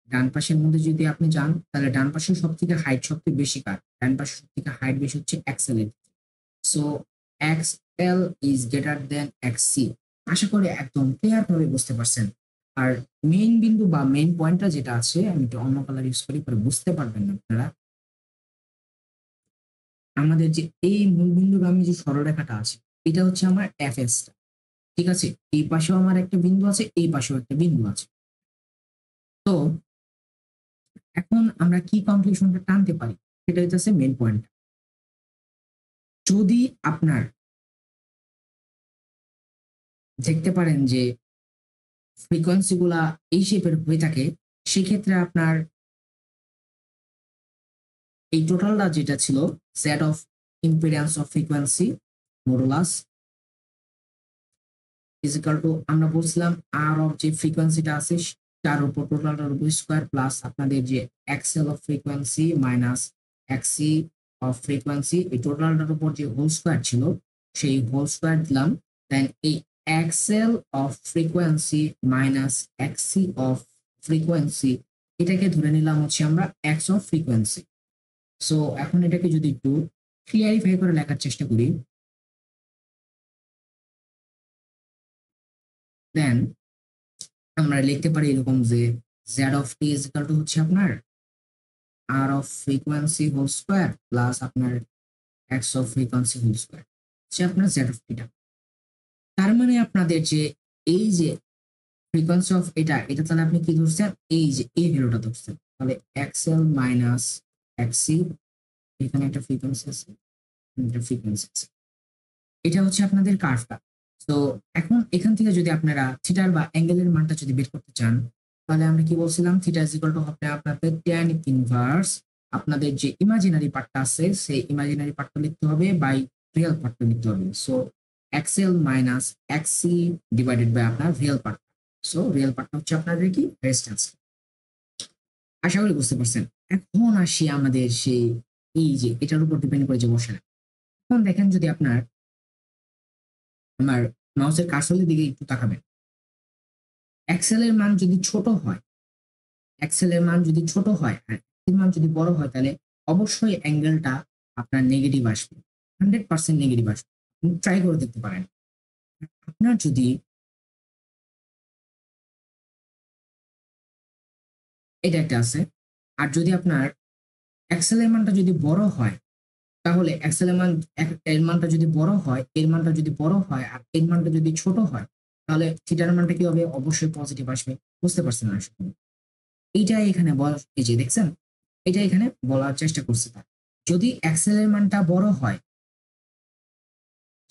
ডান পাশের মধ্যে যদি আপনি যান তাহলে ডান পাশে সব থেকে হাইট সব থেকে বেশি কার, ডান পাশে সব থেকে হাইট বেশি হচ্ছে এক্সেলের। So X L is greater than X C. আশা করি একদম ক্লিয়ার ভাবে বুঝতে পারছেন। আর মেইন বিন্দু বা মেইন পয়েন্টটা যেটা আছে, আমি একটু অন্য কালার ইউজ করি পরে বুঝতে পারবেন না আপনারা। আমাদের যে এই মূলবিন্দুগামী যে সরলরেখাটা আছে, এটা হচ্ছে আমার এফ এস। ঠিক আছে, এই পাশেও আমার একটা বিন্দু আছে, এই পাশেও একটা বিন্দু আছে। তো এখন আমরা কি কনক্লুশনটা টানতে পারি, সেটা হচ্ছে মেন পয়েন্ট। যদি আপনার দেখতে পারেন যে ফ্রিকোয়েন্সি গুলা এই শেপের হয়ে থাকে, সেক্ষেত্রে আপনার এই টোটালটা যেটা ছিল set of impedance of frequency modulus is equal to, আমরা বলছিলাম আর অফ যে ফ্রিকোয়েন্সিটা আছে তার উপর টোটালটার উপর স্কোয়ার প্লাস আপনাদের যে XL of frequency minus XC of frequency, এই টোটালটার উপর যে হোল স্কোয়ার ছিল সেই হোল স্কোয়ার দিলাম। দেন এই XL of frequency minus XC of frequency, এটাকে ধরে নিলাম হচ্ছে আমরা এক্স অফ ফ্রিকোয়েন্সি। সো এখন এটাকে যদি একটু ক্লিয়ারিফাই করে লেখার চেষ্টা করি, দেন আমরা লিখতে পারি এরকম যে Z of T is equal to হচ্ছে আপনার R of frequency whole square plus আপনার X of frequency whole square, হচ্ছে আপনার জেড অফ টিটা। তার মানে আপনাদের যে এই যে ফ্রিকোয়েন্সি অফ এটা, এটা তাহলে আপনি কি ধরছেন, এই যে এই ভ্যালুটা ধরছেন। তাহলে এক্সএল মাইনাস এক্সি, এখানে একটা ফ্রিকোয়েন্সি আছে, একটা ফ্রিকোয়েন্সি আছে, এটা হচ্ছে আপনাদের কার্ভটা। তো এখন এখান থেকে যদি আপনারা থিটার বা অ্যাঙ্গেলের মানটা যদি বের করতে চান, তাহলে আমরা কি বলছিলাম, থিটা ইজ ইকুয়াল টু হবে আপনাদের tan ইনভার্স আপনাদের যে ইমাজিনারি পার্টটা আছে সেই ইমাজিনারি পার্টটা লিখতে হবে বাই রিয়েল পার্টটা লিখতে হবে। So XL minus XC divided by আপনার রিয়েল পার্ট। সো রিয়েল পার্টটা হচ্ছে আপনাদের কি রেজিস্ট্যান্স। আশা করি বুঝতে পারছেন। এখন আসি আমাদের সেই এই যে এটার উপর ডিপেন্ড করে যে বসে। এখন দেখেন যদি আপনার আমার মাউসের কার্সরের দিকে একটু তাকাবেন, এক্সেল এর মান যদি ছোট হয়, এক্সেল এর মান যদি ছোট হয় আর এর মান যদি বড় হয়, তাহলে অবশ্যই অ্যাঙ্গেলটা আপনার নেগেটিভ আসবে, 100% নেগেটিভ আসবে। আপনি ট্রাই করে দেখতে পারেন। আপনার যদি এটা একটা আছে, আর যদি আপনার এক্সেল এর মানটা যদি বড় হয়, তাহলে এক্সেল এর মান এর মানটা যদি বড় হয়, এর মানটা যদি বড় হয় আর এর মানটা যদি ছোট হয়, তাহলে থিটার মানটা কি হবে, অবশ্যই পজিটিভ আসবে। বুঝতে পারছেন না? এইটাই এখানে এই যে দেখছেন, এটা এখানে বলার চেষ্টা করছে তার। যদি এক্সেল এর মানটা বড় হয়,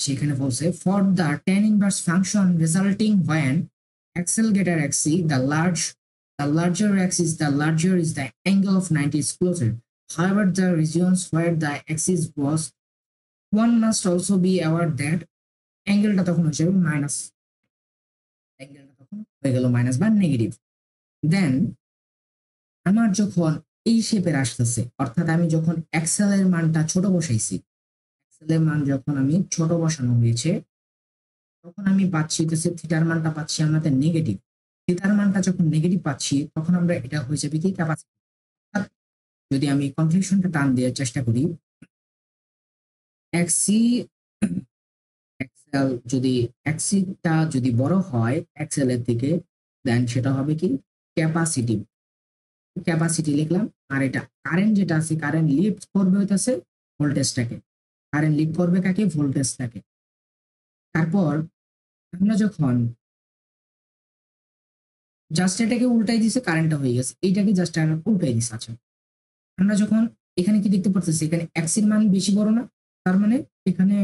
সেখানে বলছে for the tan inverse function resulting when XL greater xc the larger x is the larger is the angle of 90 is closer. However, the regions where the axis was, one must also be aware that অ্যাঙ্গেলটা তখন হচ্ছে মাইনাস, অ্যাঙ্গেলটা তখন হয়ে গেল মাইনাস বা নেগেটিভ। দেন আমার যখন এই শেপের আসতেছে, অর্থাৎ আমি যখন এক্সেল এর মানটা ছোট বসাইছি, এক্সেল এর মান যখন আমি ছোট বসানো হয়েছে, তখন আমি পাচ্ছি হচ্ছে থিটার মানটা পাচ্ছি আমাদের নেগেটিভ। থিটার মানটা যখন নেগেটিভ পাচ্ছি, তখন আমরা এটা হয়ে যাবে কি ক্যাপাসিটি। যদি আমি কনফিউশনটা টান দেওয়ার চেষ্টা করি, এক্সি এক্সেল যদি এক্সিটা যদি বড় হয় এক্সেল এর থেকে, দেন সেটা হবে কি ক্যাপাসিটি। ক্যাপাসিটি লিখলাম। আর এটা কারেন্ট যেটা আছে, কারেন্ট লিফট করবে হইতেছে ভোল্টেজটাকে, কারেন্ট লিড করবে কাকে, ভোল্টেজটাকে। তারপর আমরা যখন জাস্ট এটাকে উল্টাই দিছে, কারেন্টটা হয়ে গেছে, এইটাকে জাস্ট উল্টাই দিছে। আচ্ছা, আমরা যখন এখানে কি দেখতে পাচ্ছি, এখানে এক্স এর মান বেশি বড় না, তার মানে এখানে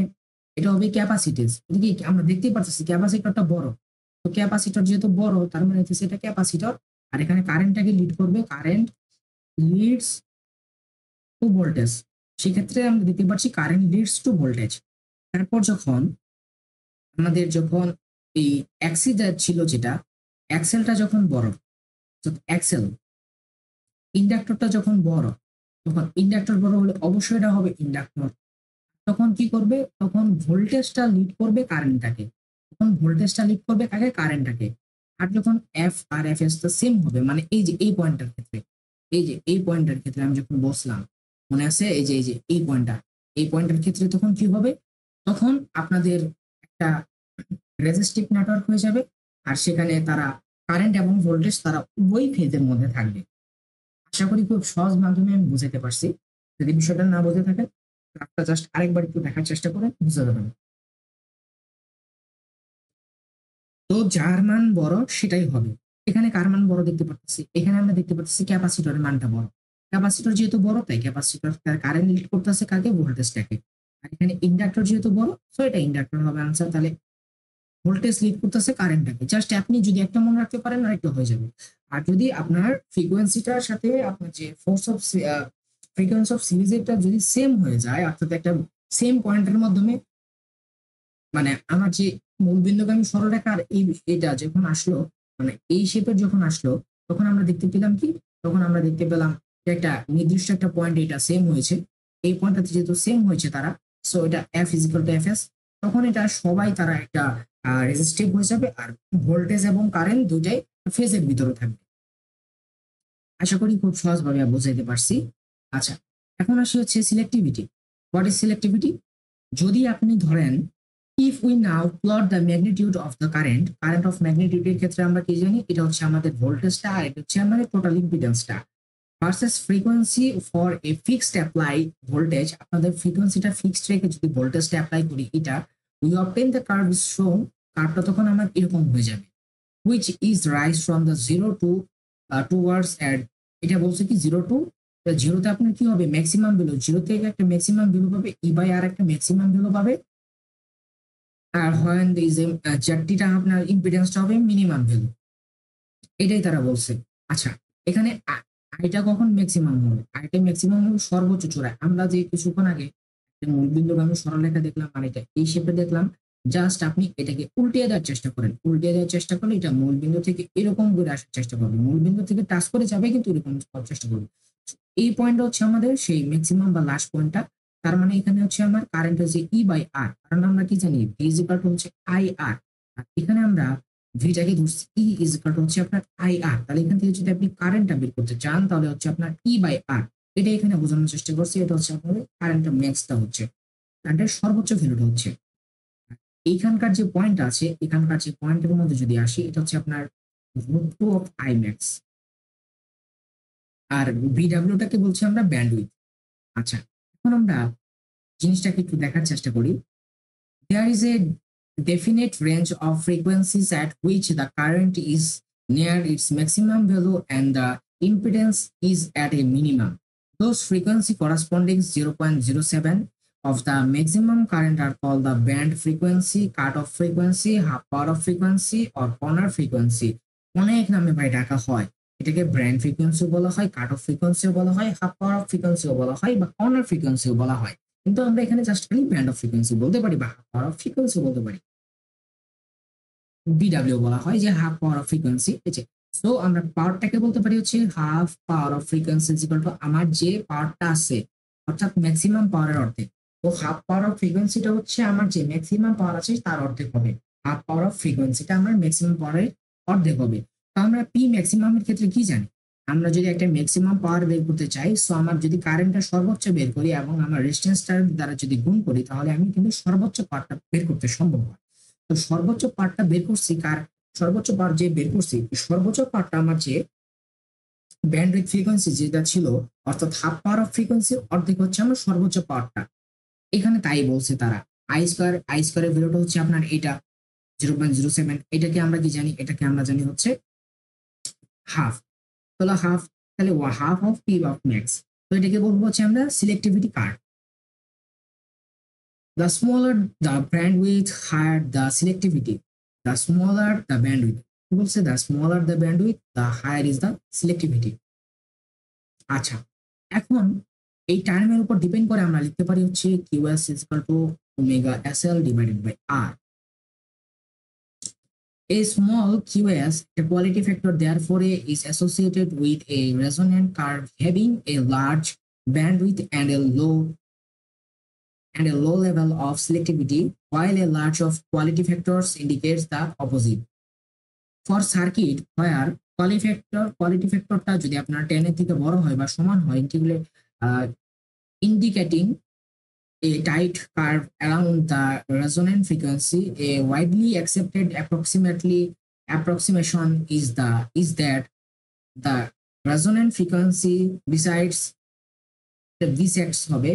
এটা হবে ক্যাপাসিটেন্স। এদিকে আমরা দেখতেই পাচ্ছি ক্যাপাসিটরটা বড়, তো ক্যাপাসিটর যেহেতু বড়, তার মানে হচ্ছে এটা ক্যাপাসিটর। আর এখানে কারেন্টটাকে লিড করবে, কারেন্ট লিডস টু ভোল্টেজ। সেক্ষেত্রে আমরা দেখতে পাচ্ছি কারেন্ট লিডস টু ভোল্টেজ। তারপর যখন আমাদের যখন এই অ্যাক্সিটা ছিল যেটা, অ্যাক্সেলটা যখন বড়, অ্যাক্সেল ইন্ডাক্টরটা যখন বড়, তখন ইন্ডাক্টর বড় হলে অবশ্যই এটা হবে ইন্ডাক্টর। তখন কি করবে, তখন ভোল্টেজটা লিড করবে কারেন্টটাকে, তখন ভোল্টেজটা লিড করবে কাকে, কারেন্টটাকে। আর যখন এফ আর এফ এস টা সেম হবে, মানে এই যে এই পয়েন্টের ক্ষেত্রে, এই যে এই পয়েন্টের ক্ষেত্রে আমি যখন বসলাম, মনে আছে এই যে এই পয়েন্টটা, এই পয়েন্টের ক্ষেত্রে তখন কি হবে, তখন আপনাদের একটা রেজিস্টিভ নেটওয়ার্ক হয়ে যাবে। আর সেখানে তারা কারেন্ট এবং ভোল্টেজ তারা উভয় ফেজের মধ্যে থাকবে। আশা করি খুব সহজ মাধ্যমে আমি বুঝাতে পারছি। যদি বিষয়টা না বুঝে থাকেন, ক্লাসটা জাস্ট আরেকবার একটু দেখার চেষ্টা করেন, বুঝতে পারবেন। তো যার মান বড় সেটাই হবে। এখানে কার মান বড় দেখতে পাচ্ছি, এখানে আমরা দেখতে পাচ্ছি ক্যাপাসিটরের মানটা বড়। ক্যাপাসিটর যেহেতু বড়, তাই ক্যাপাসিটর তার কারেন্ট লিড করতেছে কাকে, ভোল্টেজটাকে। আর এখানে ইন্ডাক্টর যেহেতু বড়, তো এটা ইন্ডাক্টর হবে আনসার। তাহলে ভোল্টেজ লিড করতেছে কারেন্টটাকে। জাস্ট আপনি যদি একটা মনে রাখতে পারেন, আরেকটা হয়ে যাবে। আর যদি আপনার ফ্রিকোয়েন্সিটার সাথে আপনার যে ফোর্স অফ ফ্রিকোয়েন্সি অফ সিরিজটা যদি সেম হয়ে যায়, অর্থাৎ একটা সেম পয়েন্টের মাধ্যমে, মানে আমার যে মূল বিন্দুগামী সরলরেখা আর এই এটা যখন আসলো, মানে এই শেপের যখন আসলো, তখন আমরা দেখতে পেলাম কি, তখন আমরা দেখতে পেলাম যে একটা নির্দিষ্ট একটা পয়েন্ট এটা সেম হয়েছে। এই পয়েন্টটাতে যেহেতু সেম হয়েছে তারা, সো এটা F is equal to F S. তখন এটা সবাই তারা একটা রেজিস্টিভ হয়ে যাবে, আর ভোল্টেজ এবং কারেন্ট দুটাই ফেজের ভিতরে থাকবে। আশা করি খুব সহজভাবে বুঝাইতে পারছি। আচ্ছা, এখন আসি হচ্ছে সিলেক্টিভিটি। What is selectivity? যদি আপনি ধরেন, if we now plot the magnitude of the current, current of ম্যাগনিটিউডের ক্ষেত্রে আমরা কি জানি, এটা হচ্ছে আমাদের ভোল্টেজটা, আর এটা হচ্ছে আমাদের টোটাল ইম্পিডেন্সটা, versus frequency for a fixed apply voltage. আপনাদের ফ্রিকোয়েন্সিটা ফিক্সড রেখে যদি ভোল্টেজটা অ্যাপ্লাই করি, এটা we obtain the curve is shown, কার্ভটা তখন আমার এরকম হয়ে যাবে, which is rise from the zero to towards at, এটা বলছে কি জিরো টু, জিরোতে আপনার কি হবে, ম্যাক্সিমাম ভ্যালু, জিরো থেকে একটা ম্যাক্সিমাম ভ্যালু পাবে, ই বাই আর একটা ম্যাক্সিমাম ভ্যালু পাবে, আর when is a ZT টা আপনার ইম্পিডেন্সটা হবে মিনিমাম ভ্যালু, এটাই তারা বলছে। আচ্ছা, এখানে আইটা কখন ম্যাক্সিমাম হবে? আইটা ম্যাক্সিমাম হবে সর্বোচ্চ চূড়ায়। আমরা যে কিছুক্ষণ আগে একটা মূলবিন্দুগামী সরলরেখা দেখলাম আর এটা এই শেপে দেখলাম, জাস্ট আপনি এটাকে উল্টিয়ে দেওয়ার চেষ্টা করেন। উল্টিয়ে দেওয়ার চেষ্টা করলে এটা মূলবিন্দু থেকে এরকম করে আসার চেষ্টা করবে, মূলবিন্দু থেকে টাচ করে যাবে কিন্তু এরকম করার চেষ্টা করবে। এই পয়েন্টটা হচ্ছে আমাদের সেই ম্যাক্সিমাম বা লাস্ট পয়েন্টটা। তার মানে এখানে হচ্ছে আমার কারেন্ট হচ্ছে ই বাই আর, কারণ আমরা কি জানি ভি ইজ ইকুয়াল টু হচ্ছে আই আর। আর এখানে আমরা ভিটাকে ধরছি ই ইজ ইকুয়াল টু হচ্ছে আপনার আই আর। তাহলে এখান থেকে যদি আপনি কারেন্টটা বের করতে চান তাহলে হচ্ছে আপনার ই বাই আর। এটা এখানে বোঝানোর চেষ্টা করছি, এটা হচ্ছে আপনাদের কারেন্টের ম্যাক্সটা হচ্ছে, কারেন্টের সর্বোচ্চ ভ্যালুটা হচ্ছে। এইখানকার যে পয়েন্ট আছে, এখানকার যে পয়েন্টের মধ্যে যদি আসি, এটা হচ্ছে আপনার root two of I max. আর ভিডাব্লিউটাকে বলছি আমরা ব্যান্ডউইথ। আচ্ছা, এখন আমরা জিনিসটাকে একটু দেখার চেষ্টা করি। There is a definite range of frequencies at which the current is near its maximum value and the impedance is at a minimum. Those frequency corresponding 0.07 of the maximum current are called the band frequency, cutoff frequency, half power of frequency or corner frequency. অনেক নামে ভাই ডাকা হয়। এটাকে ব্যান্ড ফ্রিকোয়েন্সিও বলা হয়, কাট অফ ফ্রিকোয়েন্সিও বলা হয়, হাফ পাওয়ার অফ ফ্রিকোয়েন্সিও বলা হয় বা কর্নার ফ্রিকোয়েন্সিও বলা হয়। কিন্তু আমরা এখানে জাস্ট খালি ব্যান্ড অফ ফ্রিকোয়েন্সি বলতে পারি বা হাফ পাওয়ার অফ ফ্রিকোয়েন্সি বলতে পারি। বিডব্লিউ বলা হয় যে half power of frequency. So আমরা পাওয়ারটাকে বলতে পারি হচ্ছে half power of frequency is equal two আমার যে পাওয়ারটা আছে অর্থাৎ ম্যাক্সিমাম পাওয়ারের অর্ধেক। তো হাফ পাওয়ার অফ ফ্রিকোয়েন্সিটা হচ্ছে আমার যে ম্যাক্সিমাম পাওয়ার আছে তার অর্ধেক হবে। হাফ পাওয়ার অফ ফ্রিকোয়েন্সিটা আমার ম্যাক্সিমাম পাওয়ারের অর্ধেক হবে। তো আমরা পি ম্যাক্সিমামের ক্ষেত্রে কি জানি? আমরা যদি একটা ম্যাক্সিমাম পাওয়ার বের করতে চাই, সো আমার যদি কারেন্টটা সর্বোচ্চ বের করি এবং আমার রেজিস্ট্যান্সটার দ্বারা যদি গুণ করি তাহলে আমি কিন্তু সর্বোচ্চ পাওয়ারটা বের করতে সম্ভব হয়। তো সর্বোচ্চ পাওয়ারটা বের করছি কার, সর্বোচ্চ পাওয়ার যে বের করছি, সর্বোচ্চ পাওয়ারটা আমার যে ব্যান্ডউইথ ফ্রিকোয়েন্সি যেটা ছিল অর্থাৎ হাফ পাওয়ার অফ ফ্রিকোয়েন্সি অর্ধেক হচ্ছে আমার সর্বোচ্চ পাওয়ারটা। এখানে তাই বলছে তারা। আই স্কোয়ারের ভ্যালুটা হচ্ছে আপনার এটা 0.07। এটাকে আমরা কি জানি? এটাকে আমরা জানি হচ্ছে হাফ। তাহলে হাফ, তাহলে half of P of max. তো এটাকে বলবো হচ্ছে আমরা selectivity curve. The smaller the bandwidth, higher the selectivity. The smaller the bandwidth. People say the smaller the bandwidth, the higher is the selectivity. আচ্ছা, এখন এই টার্মের উপর ডিপেন্ড করে আমরা লিখতে পারি হচ্ছে QS is equal to omega SL divided by R. A small QS, a quality factor, therefore is associated with a resonant curve having a large bandwidth and a low level of selectivity, while a large of quality factors indicates the opposite. For circuit where quality factorটা যদি আপনার 10 এর থেকে বড় হয় বা সমান হয়, indicating a tight curve around the resonant frequency, a widely accepted approximation is that the resonant frequency besides the bisects হবে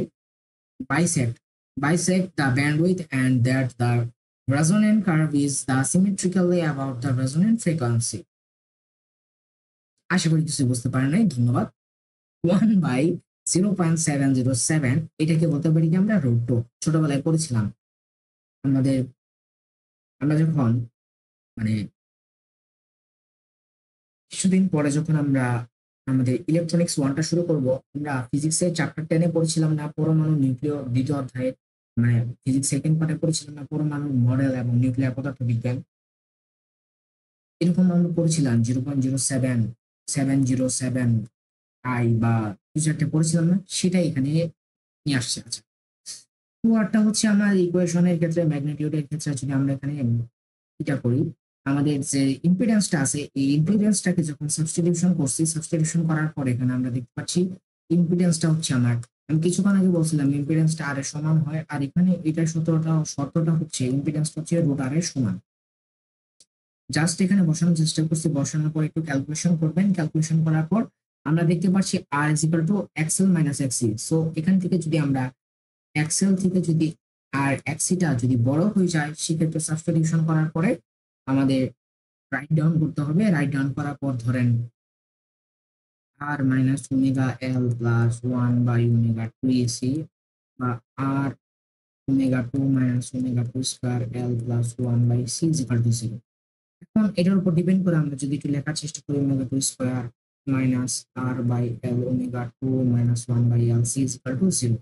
bisect bisect the bandwidth and that the resonant curve is the symmetrically about the resonant frequency. আশা করি কিছু বুঝতে পারেন নাই, ধন্যবাদ। 1/0.707 এটাকে বলতে পারি কি আমরা রুট টু। ছোটবেলায় পড়েছিলাম আমাদের, আমরা যখন মানে কিছুদিন পরে যখন আমরা আমাদের ইলেকট্রনিক্স ওয়ানটা শুরু করব, আমরা ফিজিক্সের চ্যাপ্টার 10-এ পড়েছিলাম না পরমাণু নিউক্লিয় দ্বিতীয় অধ্যায়ে, মানে ফিজিক্স সেকেন্ড পার্টে পড়েছিলাম না পরমাণু মডেল এবং নিউক্লিয়ার পদার্থ বিজ্ঞান। এরকম আমরা পড়েছিলাম 0.07 আই বা কিছু একটা পড়েছিলাম না, সেটাই এখানে নিয়ে আসছে। আচ্ছা, ওয়াটটা হচ্ছে আমার ইকুয়েশনের ক্ষেত্রে ম্যাগনিটিউডের ক্ষেত্রে যদি আমরা এখানে এটা করি, আমাদের যে ইম্পিডেন্সটা আছে এই ইম্পিডেন্সটাকে যখন সাবস্টিটিউশন করছি, সাবস্টিটিউশন করার পর এখানে আমরা দেখতে পাচ্ছি ইম্পিডেন্সটা হচ্ছে আমার, আমি কিছুক্ষণ আগে বলছিলাম ইম্পিডেন্সটা আর এর সমান হয়, আর এখানে এটা শর্তটা হচ্ছে ইম্পিডেন্সটা হচ্ছে রুট আর এর সমান। জাস্ট এখানে বসানোর চেষ্টা করছি, বসানোর পর একটু ক্যালকুলেশন করবেন, ক্যালকুলেশন করার পর আমরা দেখতে পাচ্ছি R is equal to XL minus XC. So এখান থেকে যদি আমরা এক্সেল থেকে যদি আর এক্সিটা যদি বড় হয়ে যায়, সেক্ষেত্রে সাবস্টিটিউশন করার পরে আমাদের রাইট ডাউন করতে হবে। রাইট ডাউন করার পর ধরেন R minus omega L plus one by omega 2 AC বা R omega 2 minus omega 2 square L plus 1 by C is equal to 0। এখন এটার উপর ডিপেন্ড করে আমরা যদি একটু লেখার চেষ্টা করি omega 2 square minus R by L omega 2 minus 1 by L C is equal to 0।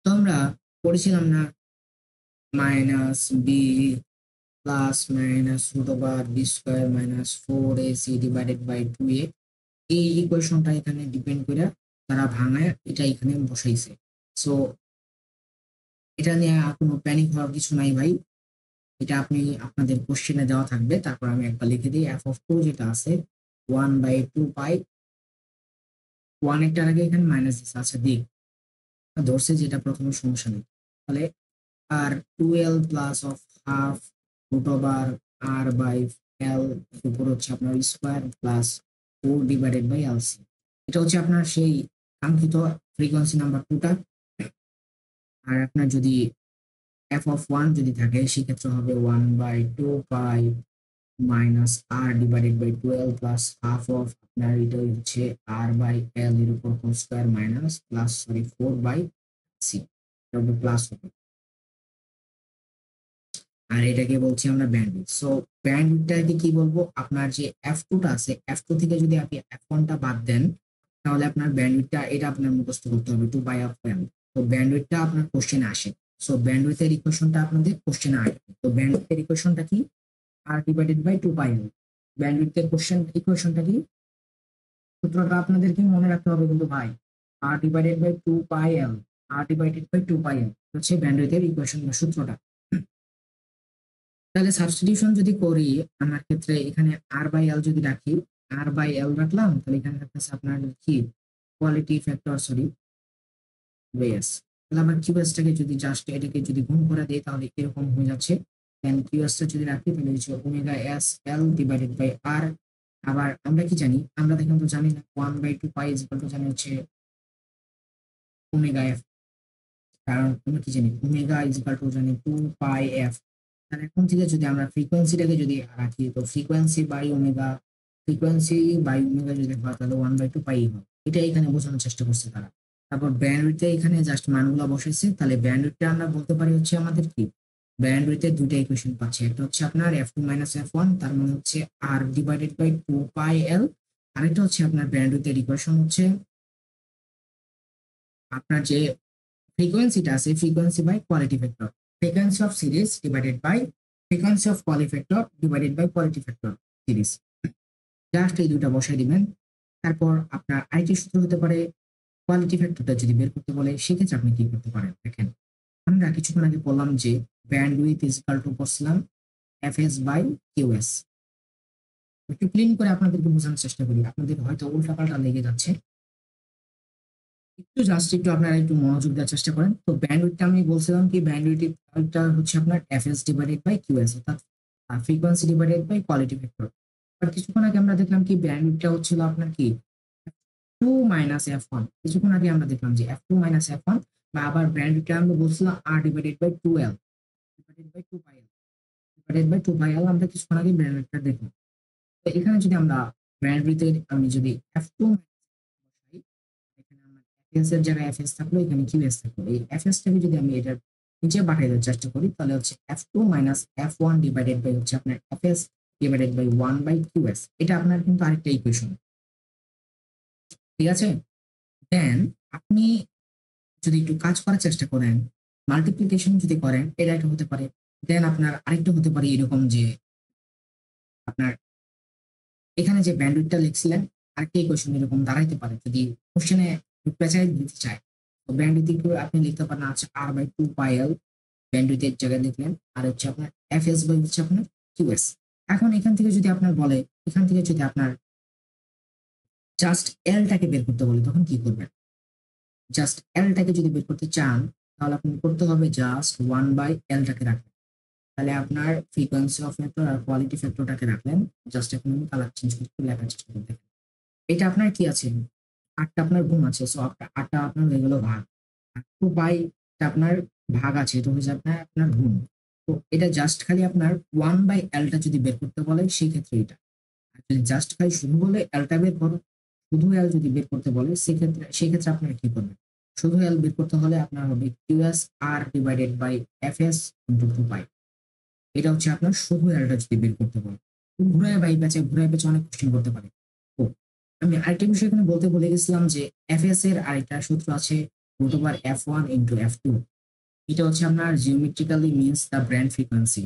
তো আমরা পড়েছিলাম না minus B plus minus root over B square minus 4ac divided by 2a, এই ইকুয়েশনটা এখানে ডিপেন্ড করে তারা ভাঙায় এটা এখানে বসাইছে। সো এটা নিয়ে কোনো প্যানিক হওয়ার কিছু নাই ভাই, এটা আপনি আপনাদের কোশ্চেনে দেওয়া থাকবে, তারপর আমি একবার লিখে দিই এফ অফ 2 যেটা আছে 1 বাই 2 পাই 1 এর আগে এখানে মাইনাস দিচ্ছে, আচ্ছা দিক ধরছে যেটা প্রথমে সমস্যা নেই। তাহলে R 2l plus of half root over R by L উপর হচ্ছে আপনার square plus 4 divided by LC. এটা হচ্ছে আপনার সেই কাঙ্ক্ষিত ফ্রিকোয়েন্সি নাম্বার 2টা। আর আপনার যদি এফ অফ 1 যদি থাকে সেক্ষেত্রে হবে 1 by 2 pi minus R divided by 12 plus half of আপনার এটা হচ্ছে আর বাই এল এর উপর whole square minus plus 4 by C, এটা হবে প্লাস হবে। আর এটাকে বলছি আমরা ব্যান্ডউইথ। সো ব্যান্ডউইথটাকে কি বলবো, আপনার যে F2 টা আছে F2 থেকে যদি আপনি F1 টা বাদ দেন তাহলে আপনার ব্যান্ডউইথটা এটা আপনার মুখস্থ করতে হবে 2 পাই অফ এম। তো ব্যান্ডউইথটা আপনার কোশ্চেনে আসে। সো ব্যান্ডউইথের ইকুয়েশনটা আপনাদের কোশ্চেনে আসবে। তো ব্যান্ডউইথের ইকুয়েশনটা কি, R divided by 2 pi L. ব্যান্ডউইথের কোশ্চেন ইকুয়েশনটা কি, সূত্রটা আপনাদেরকে মনে রাখতে হবে কিন্তু ভাই, R divided by 2 pi L, R divided by 2 pi L হচ্ছে ব্যান্ডউইথের ইকুয়েশন বা সূত্রটা। তাহলে সাবস্টিটিউশন যদি করি আমার ক্ষেত্রে এখানে আর বাই এল যদি রাখি, আর বাই এল রাখলাম, তাহলে এখানে থাকতেছে আপনার কি কোয়ালিটি ফ্যাক্টর, সরি ওয়েস। তাহলে আমার কিউএসটাকে যদি জাস্ট এটাকে যদি গুণ করে দেই তাহলে এরকম হয়ে যাচ্ছে। দেন কিউএসটা যদি রাখি তাহলে হচ্ছে omega S L divided by R. আবার আমরা কি জানি, আমরা দেখুন তো জানি না 1 by 2 pi is equal to জানি হচ্ছে ওমেগা এফ। কারণ আমরা কি জানি ওমেগা ইজ ইকুয়াল টু জানি 2 পাই এফ। তাহলে এখন থেকে যদি আমরা ফ্রিকোয়েন্সিটাকে যদি রাখি তো ফ্রিকোয়েন্সি বাই ওমেগা যদি হয় তাহলে 1 বাই 2 পাই হবে। এটা এখানে বোঝানোর চেষ্টা করছে তারা। তারপর ব্যান্ডউইথে এখানে জাস্ট মানগুলো বসাইছে, তাহলে ব্যান্ডউইথটা আমরা বলতে পারি হচ্ছে আমাদের কি, ব্যান্ডউইথের দুইটা ইকুয়েশন পাচ্ছি, একটা হচ্ছে আপনার F2 মাইনাস F1 তার মানে হচ্ছে R divided by 2 pi L, আরেকটা হচ্ছে আপনার ব্যান্ডউইথের ইকুয়েশন হচ্ছে আপনার যে ফ্রিকোয়েন্সিটা আছে frequency by quality factor, frequency of series divided by frequency of quality factor divided by quality factor series. Just এই দুটা বসাই দিবেন। তারপর আপনার আরেকটি সূত্র হতে পারে কোয়ালিটি ফ্যাক্টরটা যদি বের করতে বলে সেক্ষেত্রে আপনি কি করতে পারেন দেখেন, আমরা কিছুক্ষণ আগে বললাম যে ব্যান্ডউইথ ইজ ইকুয়াল টু করছিলাম এফএস বাই কিউএস। একটু ক্লিন করে আপনাদেরকে বোঝানোর চেষ্টা করি, আপনাদের হয়তো উল্টাপাল্টা লেগে যাচ্ছে, একটু জাস্ট একটু আপনারা একটু মনোযোগ দেওয়ার চেষ্টা করেন। তো ব্যান্ডউইথটা আমি বলছিলাম কি ব্যান্ডউইথটা হচ্ছে আপনার এফএস ডিভাইডেড বাই কিউএস, অর্থাৎ frequency divided by quality factor. আর কিছুক্ষণ আগে আমরা দেখলাম কি ব্যান্ডউইথটা হচ্ছিল আপনার কি টু মাইনাস F1, কিছুক্ষণ আগে আমরা দেখলাম যে F2 মাইনাস F1, বা আবার ব্যান্ডউইথটা আমরা বলছিলাম R divided by 2L divided by 2 pi L divided by 2 pi L, আমরা কিছুক্ষণ আগে ব্যান্ডউইথটা দেখলাম। তো এখানে যদি আমরা ব্যান্ডউইথের আমি যদি F2 বসাই, এখানে আমার এফএস এর জায়গায় এফএস থাকলো, এখানে কিউএস থাকলো, এই এফএস টাকে যদি আমি এটার নিচে পাঠিয়ে দেওয়ার চেষ্টা করি তাহলে হচ্ছে F2 minus F1 divided by হচ্ছে আপনার FS divided by 1 by QS. এটা আপনার কিন্তু আরেকটা ইকুয়েশন, ঠিক আছে। দেন আপনি যদি একটু কাজ করার চেষ্টা করেন, মাল্টিপ্লিকেশন যদি করেন এটা একটা হতে পারে। দেন আপনার আরেকটা হতে পারে এরকম যে আপনার এখানে যে ব্যান্ডউইথটা লিখছিলেন আরেকটা ইকুয়েশন এরকম দাঁড়াইতে পারে যদি কোশ্চেনে পেঁচাই দিতে চায়। তো ব্যান্ডউইথ আপনি লিখতে পারেন আচ্ছা আর বাই 2 পাই এল, ব্যান্ডউইথের জায়গায় লিখলেন, আর হচ্ছে আপনার এফএস বাই হচ্ছে আপনার কিউএস। এখন এখান থেকে যদি আপনার বলে, এখান থেকে যদি আপনার জাস্ট এলটাকে বের করতে বলে তখন কি করবেন, জাস্ট এলটাকে যদি বের করতে চান তাহলে আপনি করতে হবে জাস্ট 1 বাই এলটাকে রাখবেন। তাহলে আপনার ফ্রিকোয়েন্সি অফ ফ্যাক্টর আর কোয়ালিটি ফ্যাক্টরটাকে রাখলেন। জাস্ট এখন আমি কালার চেঞ্জ করতে লেখার চেষ্টা করতে, এটা আপনার কি আছে, 8টা আপনার গুণ আছে, সো 8টা আপনার হয়ে গেল ভাগ, আর 2 বাই আপনার ভাগ আছে, এটা হচ্ছে আপনার আপনার গুণ। তো এটা জাস্ট খালি আপনার 1 বাই এলটা যদি বের করতে বলে সেই ক্ষেত্রে এটা, আর যদি জাস্ট খালি শুধু বলে এলটা বের করো, শুধু এল যদি বের করতে বলে সেক্ষেত্রে আপনারা কি করবেন, শুধু এল বের করতে হলে আপনার হবে QS R divided by FS into 2 pi. এটা হচ্ছে আপনার শুধু এলটা যদি বের করতে পারে। ঘুরায় পেঁচে অনেক কোশ্চেন করতে পারে। তো আমি আরেকটা বিষয় এখানে বলতে ভুলে গেছিলাম যে এফএস এর আরেকটা সূত্র আছে root over F1 into F2। এটা হচ্ছে আপনার geometrically means the band frequency.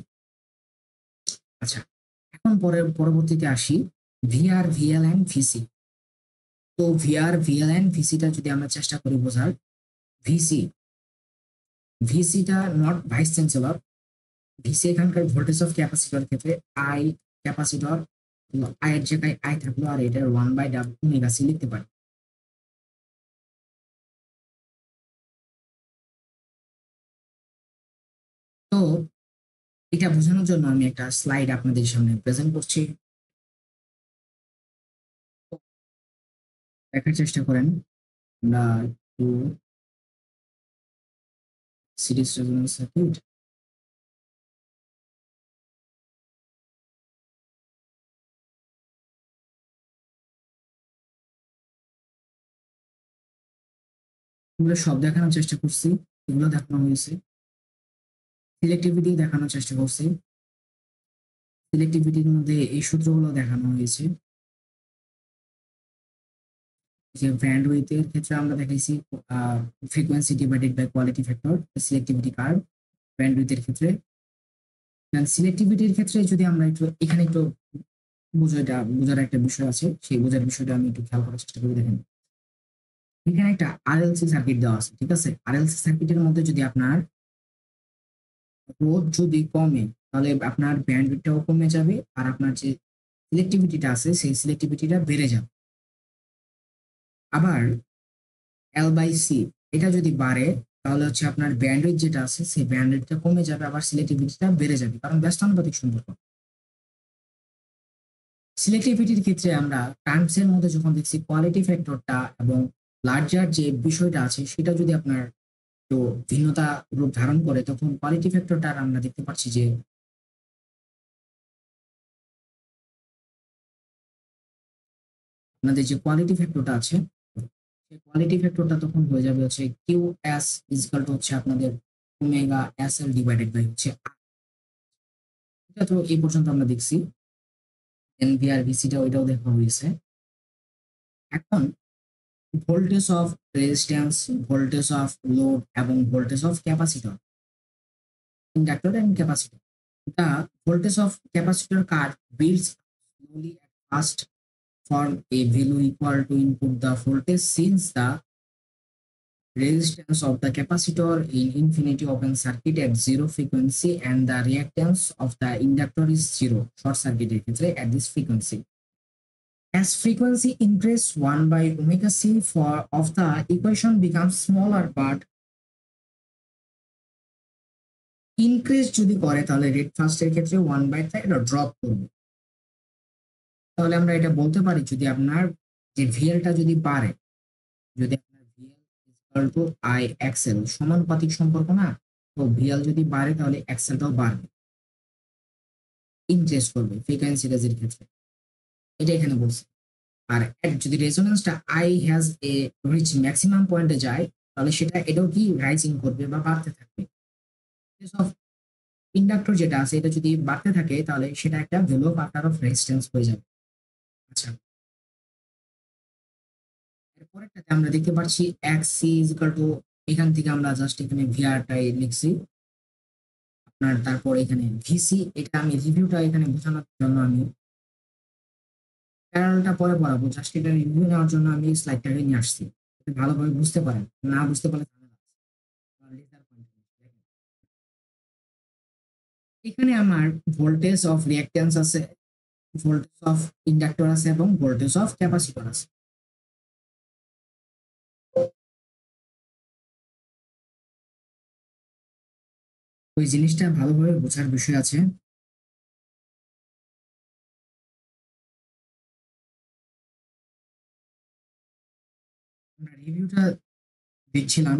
আচ্ছা, এখন পরবর্তীতে আসি ভিআর, ভিএল এন্ড ভিসি। তো ভিআর, ভিএল এন্ড ভিসিটা যদি আমরা চেষ্টা করি বোঝার, ভিসি ভিসিটা নট ভাইস চ্যান্সেলর। ভিসি এখানকার ভোল্টেজ অফ ক্যাপাসিটর ক্ষেত্রে আই, ক্যাপাসিটর আই এর জায়গায় আই থাকলো আর এটার 1/W ওমেগা সি লিখতে পারি। তো এটা বোঝানোর জন্য আমি একটা স্লাইড আপনাদের সামনে প্রেজেন্ট করছি। দেখার চেষ্টা করেন। আমরা একটু সিরিজ রেজোন্যান্স সার্কিট, এগুলো সব দেখানোর চেষ্টা করছি। এগুলো দেখানো হয়েছে, সিলেক্টিভিটি দেখানোর চেষ্টা করছি। সিলেক্টিভিটির মধ্যে এই সূত্রগুলো দেখানো হয়েছে। যে ব্যান্ডউইথ এর ক্ষেত্রে আমরা দেখাইছি frequency divided by quality factor, selectivity curve bandwidth এর ক্ষেত্রে। সিলেক্টিভিটির ক্ষেত্রে যদি আমরা একটু এখানে একটু বোঝার একটা বিষয় আছে, সেই বোঝার বিষয়টা আমি একটু খেয়াল করার চেষ্টা করি। দেখেন, এখানে একটা আরএলসি সার্কিট দেওয়া আছে, ঠিক আছে? আরএলসি সার্কিটের মধ্যে যদি আপনার রোধ যদি কমে তাহলে আপনার ব্যান্ডউইথটাও কমে যাবে আর আপনার যে সিলেক্টিভিটিটা আছে সেই সিলেক্টিভিটিটা বেড়ে যাবে। আবার এল বাই সি এটা যদি বাড়ে তাহলে হচ্ছে আপনার ব্যান্ডউইথ যেটা আছে সেই ব্যান্ডউইথটা কমে যাবে, আবার সিলেক্টিভিটিটা বেড়ে যাবে, কারণ ব্যস্তানুপাতিক সম্পর্ক। সিলেক্টিভিটির ক্ষেত্রে আমরা টার্মস এর মধ্যে যখন দেখছি কোয়ালিটি ফ্যাক্টরটা এবং লার্জার যে বিষয়টা আছে সেটা যদি আপনার তো ভিন্নতা রূপ ধারণ করে, তখন কোয়ালিটি ফ্যাক্টরটা আমরা দেখতে পাচ্ছি যে আপনাদের যে কোয়ালিটি ফ্যাক্টরটা আছে সেই কোয়ালিটি ফ্যাক্টরটা তখন হয়ে যাবে হচ্ছে কিউ এস ইজিক্যাল টু হচ্ছে আপনাদের omega S L divided by হচ্ছে R। এটা তো এই পর্যন্ত আমরা দেখছি। এনভিআর ভিসিটা ওইটাও দেখা হয়েছে। এখন voltage of resistance, voltage of load এবং voltage of capacitor, inductor and capacitor. The voltage of capacitor curve builds slowly at first form a value equal to input the voltage since the resistance of the capacitor in infinity open circuit at zero frequency and the reactance of the inductor is zero short circuit at this frequency. As frequency increases 1 by omega c for of the equation becomes smaller but increase যদি করে তাহলে রেট ফার্স্টের ক্ষেত্রে 1/, এটা ড্রপ করবে। তাহলে আমরা এটা বলতে পারি যদি আপনার যে ভিএলটা যদি বাড়ে, যদি আপনার VL equal to I XL সমানুপাতিক সম্পর্ক না, তো ভিএল যদি বাড়ে তাহলে এক্সএলটাও বাড়বে, ইনক্রিজ করবে ফ্রিকোয়েন্সি রেজের ক্ষেত্রে। এটা এখানে বলছে। আর যদি রেজোন্যান্সটা I has a reach maximum পয়েন্টে যায় তাহলে সেটা এটাও কি রাইজিং করবে বা বাড়তে থাকবে। অফ ইন্ডাক্টর যেটা আছে এটা যদি বাড়তে থাকে তাহলে সেটা একটা ভ্যালু অফ আকার অফ রেজিস্ট্যান্স হয়ে যাবে। আচ্ছা, এরপরেরটাতে আমরা দেখতে পাচ্ছি এক্স সি ইজিক্যাল টু, এখান থেকে আমরা জাস্ট এখানে ভিআরটাই লিখছি আপনার, তারপর এখানে ভিসি, এটা আমি রিভিউটা এখানে বোঝানোর জন্য আমি প্যারালটা পরে পড়াবো, জাস্ট এটা রিভিউ নেওয়ার জন্য আমি স্লাইডটাকে নিয়ে আসছি যাতে ভালোভাবে বুঝতে পারেন, না বুঝতে পারলে ঝামেলা আছে। laser point দেখেন। এখানে আমার ভোল্টেজ অফ রিঅ্যাক্ট্যান্স আছে, ভোল্টেজ অফ ইন্ডাক্টর আছে এবং ভোল্টেজ অফ ক্যাপাসিটর আছে। ওই জিনিসটা ভালোভাবে বোঝার বিষয় আছে। আমরা রিভিউটা দিচ্ছিলাম।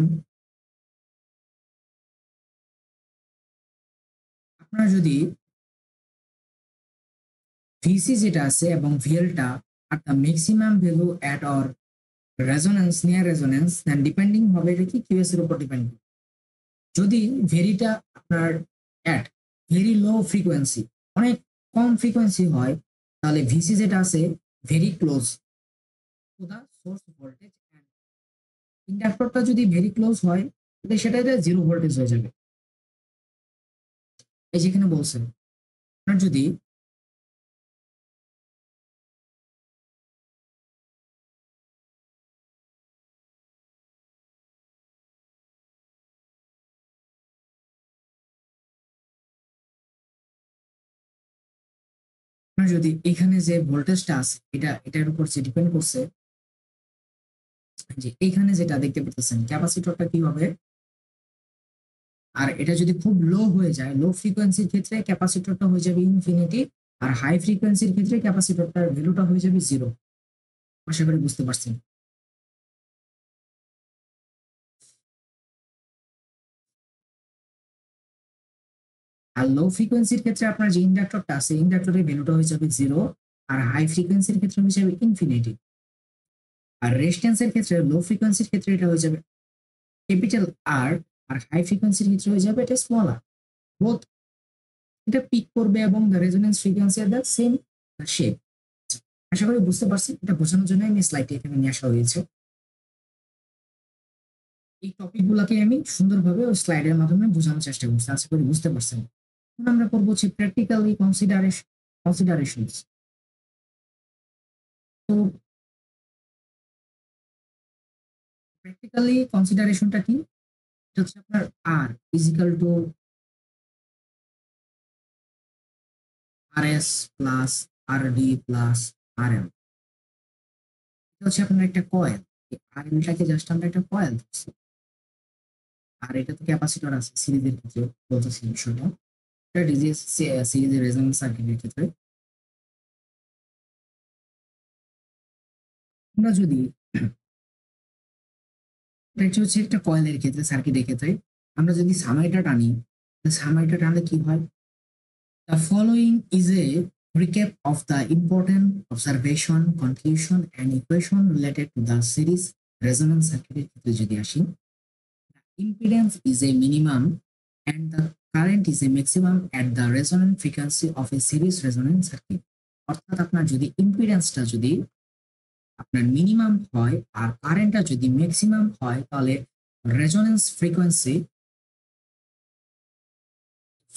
আপনারা যদি ভিসি যেটা আছে এবং ভিএলটা at the maximum value at or resonance near resonance then depending হবে এটা কি কিউএস এর উপর ডিপেন্ড। যদি ভেরিটা আপনার অ্যাট ভেরি লো ফ্রিকোয়েন্সি, অনেক কম ফ্রিকোয়েন্সি হয়, তাহলে ভিসি যেটা আছে very close to the source voltage, and ইন্ডাক্টরটা যদি ভেরি ক্লোজ হয় তাহলে সেটা জিরো ভোল্টেজ হয়ে যাবে। এই যেখানে বলছেন আপনার যদি আপনার যদি এখানে যে ভোল্টেজটা আছে এটা এটার উপর যে ডিপেন্ড করছে, যে এখানে যেটা দেখতে পাচ্ছেন ক্যাপাসিটরটা কি হবে, আর এটা যদি খুব লো হয়ে যায়, লো ফ্রিকোয়েন্সির ক্ষেত্রে ক্যাপাসিটরটা হয়ে যাবে ইনফিনিটি, আর হাই ফ্রিকোয়েন্সির ক্ষেত্রে ক্যাপাসিটরটার ভ্যালুটা হয়ে যাবে জিরো। আশা করি বুঝতে পারছেন। আর লো ফ্রিকোয়েন্সির ক্ষেত্রে আপনার যে ইন্ডাক্টরটা আছে ইন্ডাক্টরের ভ্যালুটা হয়ে যাবে জিরো, আর হাই ফ্রিকোয়েন্সির ক্ষেত্রে হয়ে যাবে ইনফিনিটি। আর রেজিস্ট্যান্সের ক্ষেত্রে লো ফ্রিকোয়েন্সির ক্ষেত্রে এটা হয়ে যাবে ক্যাপিটাল আর, আর হাই ফ্রিকোয়েন্সির ক্ষেত্রে হয়ে যাবে এটা স্মল আর। বোথ এটা পিক করবে এবং the resonance frequency are the same shape. আশা করি বুঝতে পারছি, এটা বোঝানোর জন্য আমি স্লাইডটি এখানে নিয়ে আসা হয়েছে। এই টপিক গুলাকে আমি সুন্দরভাবে ওই স্লাইডের মাধ্যমে বোঝানোর চেষ্টা করছি, আশা করি বুঝতে পারছেন। এখন আমরা করবো হচ্ছে প্র্যাকটিক্যালি কনসিডারেশনস। তো প্র্যাকটিক্যালি কনসিডারেশনটা কি? এটা হচ্ছে আপনার আর ইজিক্যাল টু আর এস প্লাস আর ডি প্লাস আর এম। এটা হচ্ছে আপনার একটা কয়েল, আর এমটাকে জাস্ট আমরা একটা কয়েল ধরছি, আর এটা তো ক্যাপাসিটর আছে সিরিজের ক্ষেত্রে বলতেছি বিষয়টা, এটা ডিজি সিরিজের রেজোন্যান্স সার্কিটের ক্ষেত্রে। আমরা যদি এটা হচ্ছে একটা কয়েলের ক্ষেত্রে সার্কিটের ক্ষেত্রে আমরা যদি সামাইটা টানি, সামাইটা টানলে কি হয়? The following is a recap of the important observation, conclusion, and equation related to the series resonance circuit ক্ষেত্রে যদি আসি, impedance is a minimum and the current is a maximum at the resonant frequency of a series resonance circuit. অর্থাৎ আপনার যদি ইম্পিডেন্সটা যদি আপনার মিনিমাম হয় আর কারেন্টটা যদি ম্যাক্সিমাম হয়, তাহলে রেজোনেন্স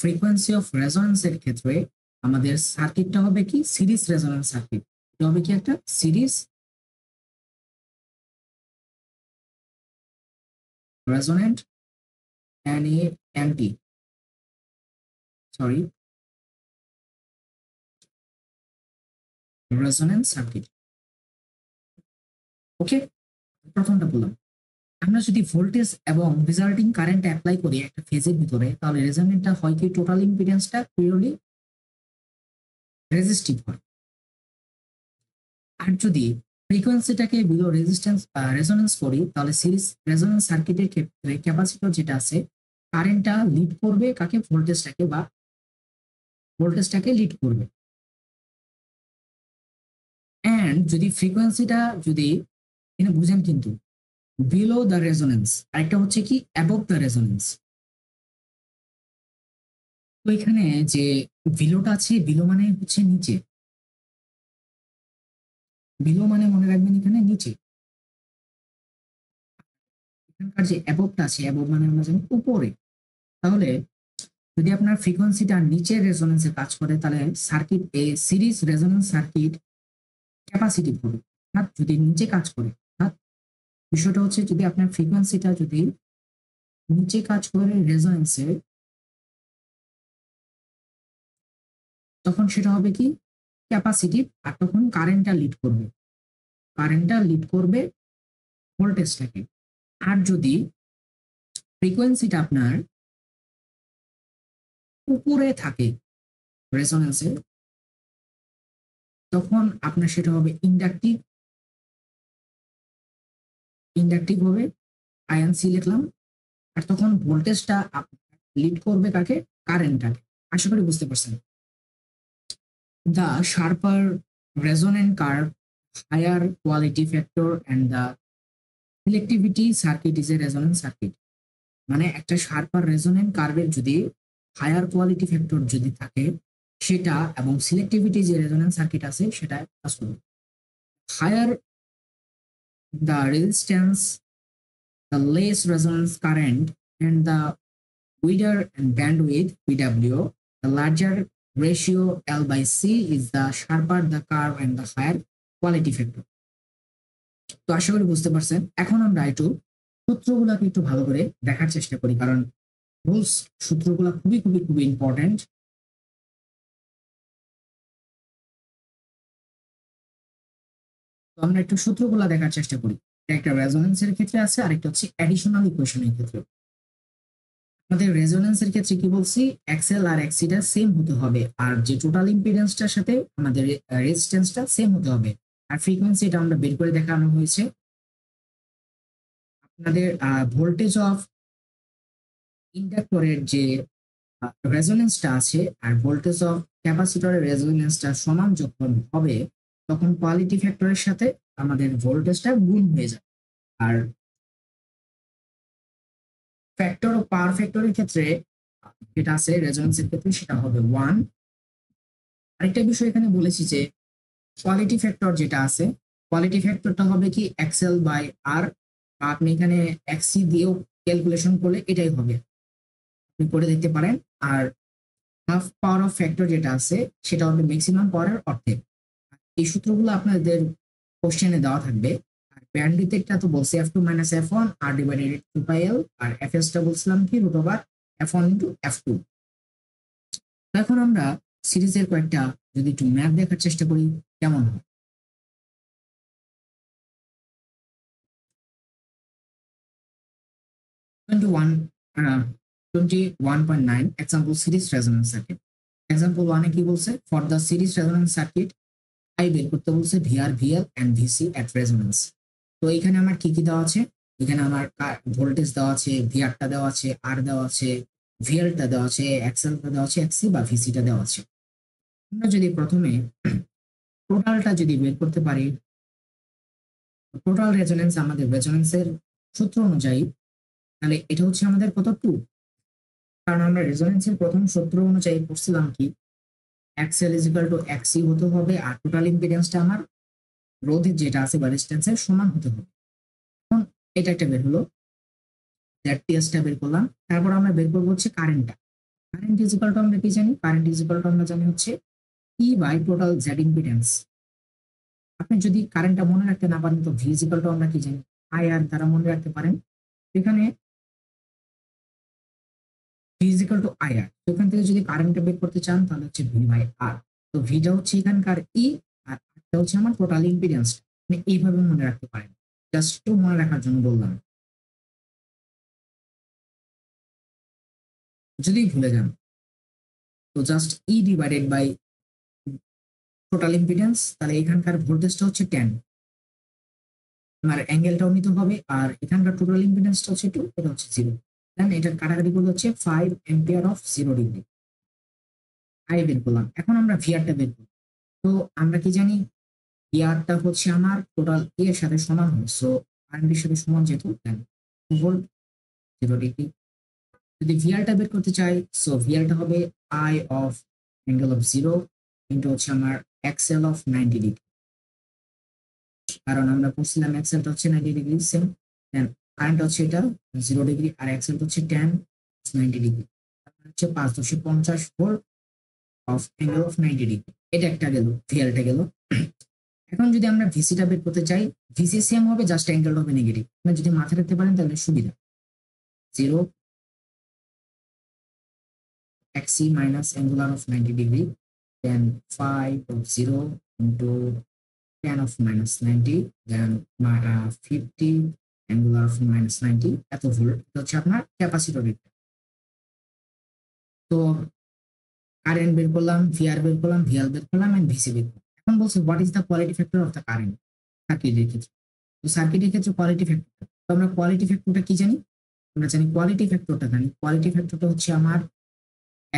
ফ্রিকোয়েন্সি অফ রেজোনেন্সের ক্ষেত্রে আমাদের সার্কিটটা হবে কি সিরিজ রেজোনেন্স সার্কিট। এটা হবে কি একটা সিরিজ রেজোনেন্ট এনটি, সরি, রেজোনেন্স সার্কিট। ওকে, প্রথমটা বললাম। আমরা যদি ভোল্টেজ এবং রিজাল্টিং কারেন্ট অ্যাপ্লাই করি একটা ফেজের ভিতরে, তাহলে রেজোনেন্টটা হয় কি টোটাল ইম্পিডেন্সটা পিওরলি রেজিস্টিভ হয়। আর যদি ফ্রিকোয়েন্সিটাকে বিলো রেজিস্ট্যান্স রেজোনেন্স করি, তাহলে সিরিজ রেজোনেন্স সার্কিটের ক্ষেত্রে ক্যাপাসিটর যেটা আছে কারেন্টটা লিড করবে কাকে, ভোল্টেজটাকে, বা ভোল্টেজটাকে লিড করবে। এন্ড যদি ফ্রিকোয়েন্সিটা যদি এখানে বুঝেন কিন্তু বিলো দ্য রেজোনেন্স, আরেকটা হচ্ছে কি অ্যাবভ দ্য রেজোনেন্স। তো এখানে যে বিলোটা আছে, বিলো মানে হচ্ছে নিচে, বিলো মানে মনে রাখবেন এখানে নিচে। এখানকার যে অ্যাবভটা আছে, অ্যাবভ মানে আমরা জানি উপরে। তাহলে যদি আপনার ফ্রিকোয়েন্সিটা নিচের রেজোনেন্সে কাজ করে, তাহলে সার্কিট এ সিরিজ রেজোনেন্স সার্কিট ক্যাপাসিটিভ হবে। অর্থাৎ যদি নিচে কাজ করে, অর্থাৎ বিষয়টা হচ্ছে যদি আপনার ফ্রিকোয়েন্সিটা যদি নিচে কাজ করে রেজোনেন্সে, তখন সেটা হবে কি ক্যাপাসিটিভ, আর তখন কারেন্টটা লিড করবে ভোল্টেজটাকে। আর যদি ফ্রিকোয়েন্সিটা আপনার উপরে থাকে রেজোনেন্সে, তখন আপনার সেটা হবে ইন্ডাকটিভ হবে, আইএনসি লিখলাম। আর তখন ভোল্টেজটা লিড করবে কাকে, কারেন্টটাকে। আশা করি বুঝতে পারছেন। The sharper resonant curve, higher quality factor, and the selectivity circuit is a resonance circuit, মানে একটা শার্পার রেজোনেন্ট কার্ভের যদি হায়ার কোয়ালিটি ফ্যাক্টর যদি থাকে সেটা, এবং সিলেক্টিভিটি যে রেজোনেন্স সার্কিট আছে সেটা কাজ করবে। Higher the resistance, the less resonance current, and the wider and bandwidth (BW), the larger ratio L by C is the sharper the curve and the higher quality factor. তো আশা করি বুঝতে পারছেন। এখন আমরা একটু সূত্রগুলোকে একটু ভালো করে দেখার চেষ্টা করি, কারণ রুলস সূত্রগুলো খুবই খুবই খুবই ইম্পর্টেন্ট। তো আমরা একটু সূত্রগুলো দেখার চেষ্টা করি। একটা রেজোনেন্সের ক্ষেত্রে আছে, আরেকটা হচ্ছে অ্যাডিশনাল ইকুয়েশনের ক্ষেত্রে। আমাদের রেজোনেন্সের ক্ষেত্রে কি বলছি, এক্সএল আর এক্সিটা সেম হতে হবে, আর যে টোটাল ইম্পিডেন্সটার সাথে আমাদের রেজিস্ট্যান্সটা সেম হতে হবে। আর ফ্রিকোয়েন্সি এটা আমরা বের করে দেখানো হয়েছে। আপনাদের ভোল্টেজ অফ ইন্ডাক্টরের যে রেজোনেন্সটা আছে আর ভোল্টেজ অফ ক্যাপাসিটরের রেজোনেন্সটা সমান যখন হবে, তখন কোয়ালিটি ফ্যাক্টরের সাথে আমাদের ভোল্টেজটা গুণ হয়ে যায়। আর ফ্যাক্টর ও পাওয়ার ফ্যাক্টরের ক্ষেত্রে যেটা আছে রেজোনেন্সের ক্ষেত্রে সেটা হবে 1। আরেকটা বিষয় এখানে বলেছি যে কোয়ালিটি ফ্যাক্টর যেটা আছে, কোয়ালিটি ফ্যাক্টরটা হবে কি এক্সএল বাই আর, আপনি এখানে এক্সি দিয়েও ক্যালকুলেশন করলে এটাই হবে, আপনি করে দেখতে পারেন। আর হাফ পাওয়ার অফ ফ্যাক্টর যেটা আছে সেটা হবে ম্যাক্সিমাম পাওয়ারের অর্ধেক। এই সূত্রগুলো আপনাদের কোশ্চেনে দেওয়া থাকবে। আর ব্যান্ডউইথটা তো বলছি f2 - f1 r divided 2πl, আর fs টা বলছিলাম কি √ওভার f1 ইনটু f2। এখন আমরা সিরিজের কয়েকটা যদি একটু ম্যাথ দেখার চেষ্টা করি কেমন হয়। 21 21.9 example series resonance circuit. Example 1 এ কি বলছে, for the series resonance circuit I বের করতে বলছে VR, VL and VC at resonance। তো এখানে আমার কি কি দেওয়া আছে, এখানে আমার ভোল্টেজ দেওয়া আছে, VR টা দেওয়া আছে, R দেওয়া আছে, VL টা দেওয়া আছে, XL টা দেওয়া আছে, XC বা VC টা দেওয়া আছে। আমরা যদি প্রথমে টোটালটা যদি বের করতে পারি, টোটাল রেজোনেন্স আমাদের রেজোনেন্সের সূত্র অনুযায়ী, তাহলে এটা হচ্ছে আমাদের কত 2। কারণ আমরা রেজোনেন্সের প্রথম সূত্র অনুযায়ী পড়ছিলাম কি এক্সএল ইজ ইকুয়াল টু এক্সি হতে হবে, আর টোটাল ইম্পিডেন্সটা আমার রোধের যেটা আছে বা রেজিস্ট্যান্সের সমান হতে হবে। এখন এটা একটা বের হলো, টা বের করলাম। তারপর আমরা বের করবো হচ্ছে কারেন্টটা। কারেন্ট ইজ ইকুয়াল টু আমরা কি জানি, কারেন্ট ইজ ইকুয়াল টু আমরা জানি হচ্ছে E by total Z impedance. আপনি যদি কারেন্টটা মনে রাখতে না পারেন তো ভি ইজ ইকুয়াল টু আমরা কি জানি আই আর দ্বারা মনে রাখতে পারেন। এখানে V is equal to I R, এখান থেকে যদি কারেন্টটা বের করতে চান তাহলে হচ্ছে ভি বাই আর। তো ভিটা হচ্ছে এখানকার ই, আর আরটা হচ্ছে আমার টোটাল ইম্পিডেন্স। আপনি এইভাবে মনে রাখতে পারেন, জাস্ট একটু মনে রাখার জন্য বললাম। যদি ভুলে যান তো just E divided by total impedance, তাহলে এখানকার ভোল্টেজটা হচ্ছে 10, আমার অ্যাঙ্গেলটাও নিতে হবে, আর এখানকার টোটাল ইম্পিডেন্সটা হচ্ছে 2, এটা হচ্ছে 0। দেন এটার কাটাকাটি করলে হচ্ছে 5 অ্যাম্পিয়ার অফ 0 ডিগ্রি। আই বের করলাম। এখন আমরা ভিআরটা বের করব। তো আমরা কি জানি ভিআরটা হচ্ছে আমার টোটাল এর সাথে সমান হয়, সো কারেন্টের সাথে সমান যেহেতু দেন 2 ভোল্ট 0 ডিগ্রি। যদি ভিআরটা বের করতে চাই, সো ভিআরটা হবে I of angle of 0 into হচ্ছে আমার এক্সএল অফ 90 ডিগ্রি, কারণ আমরা পড়ছিলাম এক্সএলটা হচ্ছে 90 ডিগ্রি সেম। দেন কারেন্ট হচ্ছে এটা 0 ডিগ্রি, আর এক্সএল হচ্ছে 10 90 ডিগ্রি, হচ্ছে 5 × 10⁻50 volt of angle of 90 degree. এটা একটা গেল, ভিএলটা গেল। এখন যদি আমরা ভিসিটা বের করতে চাই, ভিসি সেম হবে, জাস্ট অ্যাঙ্গেলটা হবে নেগেটিভ। আপনি যদি মাথায় রাখতে পারেন তাহলে সুবিধা। 0 XC minus angular of 90 degree, then 5 of 0 into 10 of minus 90, then 50 angular of minus 90 এত ভোল্ট। এটা হচ্ছে আপনার ক্যাপাসিটর। তো কারেন্ট বের করলাম, ভিআর বের করলাম, ভিএল বের করলাম, এন্ড ভিসি বের করলাম। এখন বলছে what is the quality factor of the current সার্কিটের ক্ষেত্রে। তো সার্কিটের ক্ষেত্রে কোয়ালিটি ফ্যাক্টর, তো আমরা কোয়ালিটি ফ্যাক্টরটা কি জানি, আমরা জানি কোয়ালিটি ফ্যাক্টরটা জানি। কোয়ালিটি ফ্যাক্টরটা হচ্ছে আমার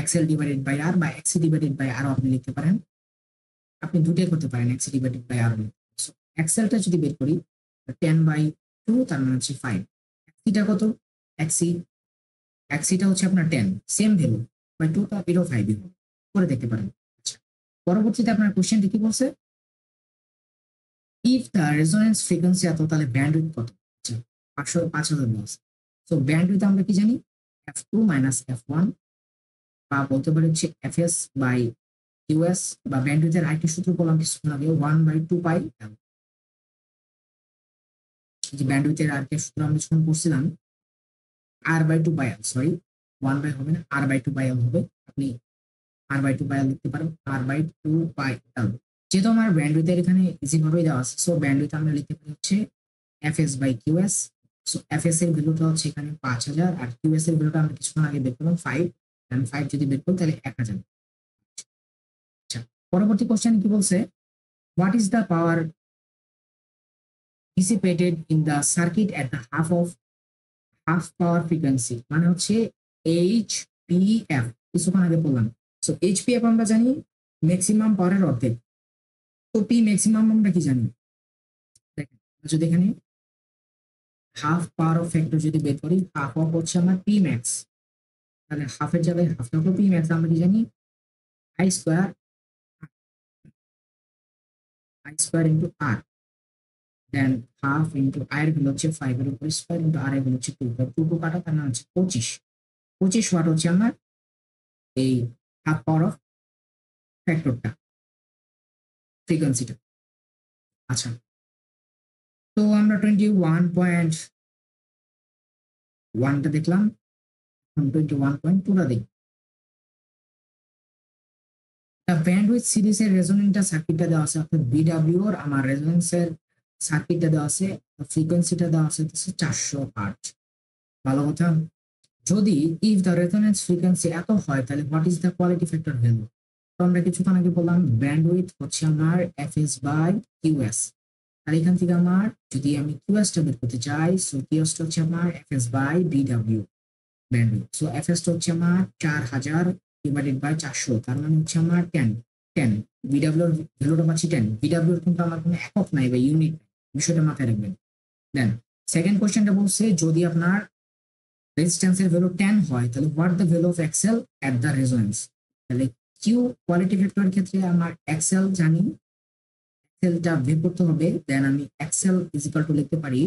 এক্সএল ডিভাইডেড বাই আর বা এক্সি ডিভাইডেড বাই আর আপনি লিখতে পারেন। আপনি দুটোই করতে পারেন, এক্সি ডিভাইডেড বাই আর। এক্সেলটা যদি বের করি 10 বাই 2 তার মানে হচ্ছে 5। এক্সিটা কত? এক্সি এক্সিটা হচ্ছে আপনার 10, সেম ভ্যালু বাই 2, তার এটাও 5 করে দেখতে পারেন। আচ্ছা, পরবর্তীতে আপনার কোশ্চেনটি কি বলছে? ইফ দ্য রেজোনেন্স ফ্রিকোয়েন্সি এত, তাহলে ব্যান্ডউইথ কত? আচ্ছা, 5000 বলছে। সো ব্যান্ডউইথ আমরা কি জানি? f2 মাইনাস f1, বা বলতে পারি হচ্ছে fs বাই qs, বা ব্যান্ডউইথের আরেকটি সূত্র বললাম কিছুক্ষণ আগে, 1/2 পাই l। যে ব্যান্ডউইথের আরেকটি সূত্র আমরা যখন করছিলাম, r/2 pi l, sorry 1 by হবে না, r/2 পাই l হবে। আপনি r/2 পাই l লিখতে পারেন, r/2 পাই l। যেহেতু আমার ব্যান্ডউইথের এখানে ইজি ভাবেই দেওয়া আছে, সো ব্যান্ডউইথ আমরা লিখতে পারি হচ্ছে fs by qs। So fs এর ভ্যালুটা হচ্ছে এখানে 5000, আর qs এর ভ্যালুটা আমরা কিছুক্ষণ আগে বের করলাম 5, আমি 5 যদি বের করি তাহলে 1000। আচ্ছা, পরবর্তী কোশ্চেন কি বলছে? What is the power dissipated in the circuit at the half power frequency? মানে হচ্ছে HPF, কিছুক্ষণ আগে বললাম। সো HPF আমরা জানি ম্যাক্সিমাম পাওয়ারের অর্ধেক। তো P ম্যাক্সিমাম আমরা কি জানি? দেখেন, যদি এখানে হাফ পাওয়ার অফ ফ্যাক্টর যদি বের করি, হাফ অফ হচ্ছে আমার P ম্যাক্স, তাহলে হাফের জায়গায় হাফ থাকলো P ম্যাক্স, আমরা কি জানি? I square, I square into R, then half into I এর ভ্যালু হচ্ছে 5 এর উপর স্কোয়ার ইন্টু আর এর ভ্যালু হচ্ছে 2, 2 কাটা, তার মানে হচ্ছে 25 ওয়াট হচ্ছে আমার এই হাফ পাওয়ার অফ ফ্যাক্টরটা, ফ্রিকোয়েন্সিটা। আচ্ছা, তো আমরা 21.1টা দেখলাম, 21.2টা দেখি। ব্যান্ডউইথ সিরিজের রেজোনেন্টার সার্কিটটা দেওয়া আছে, অর্থাৎ বিডব্লিউ এর আমার রেজোনেন্সের সার্কিটটা দেওয়া আছে, ফ্রিকোয়েন্সিটা দেওয়া আছে 408। ভালো কথা। যদি ইফ দ্য রেজোনেন্স ফ্রিকোয়েন্সি এত হয়, তাহলে what is the quality factor value? তো আমরা কিছুক্ষণ আগে বললাম ব্যান্ডউইথ হচ্ছে আমার fs বাই qs। আর এখান থেকে আমার যদি আমি qs টা বের করতে চাই, সো qs টা হচ্ছে আমার fs by bw bandwidth. So fs টা হচ্ছে আমার 4000 ডিভাইডেড বাই 400, তার মানে হচ্ছে আমার 10। bw এর ভ্যালুটা পাচ্ছি 10। bw এর কিন্তু আমার কোনো একক নাই বা ইউনিট, বিষয়টা মাথায় রাখবেন। দেন সেকেন্ড কোশ্চেনটা বলছে যদি আপনার রেজিস্ট্যান্সের ভ্যালু 10 হয়, তাহলে what the value of XL at the resonance? তাহলে কিউ কোয়ালিটি ফ্যাক্টরের ক্ষেত্রে আমার এক্সেল জানি, এক্সেলটা বের করতে হবে। দেন আমি এক্সেল ইজ ইকুয়াল টু লিখতে পারি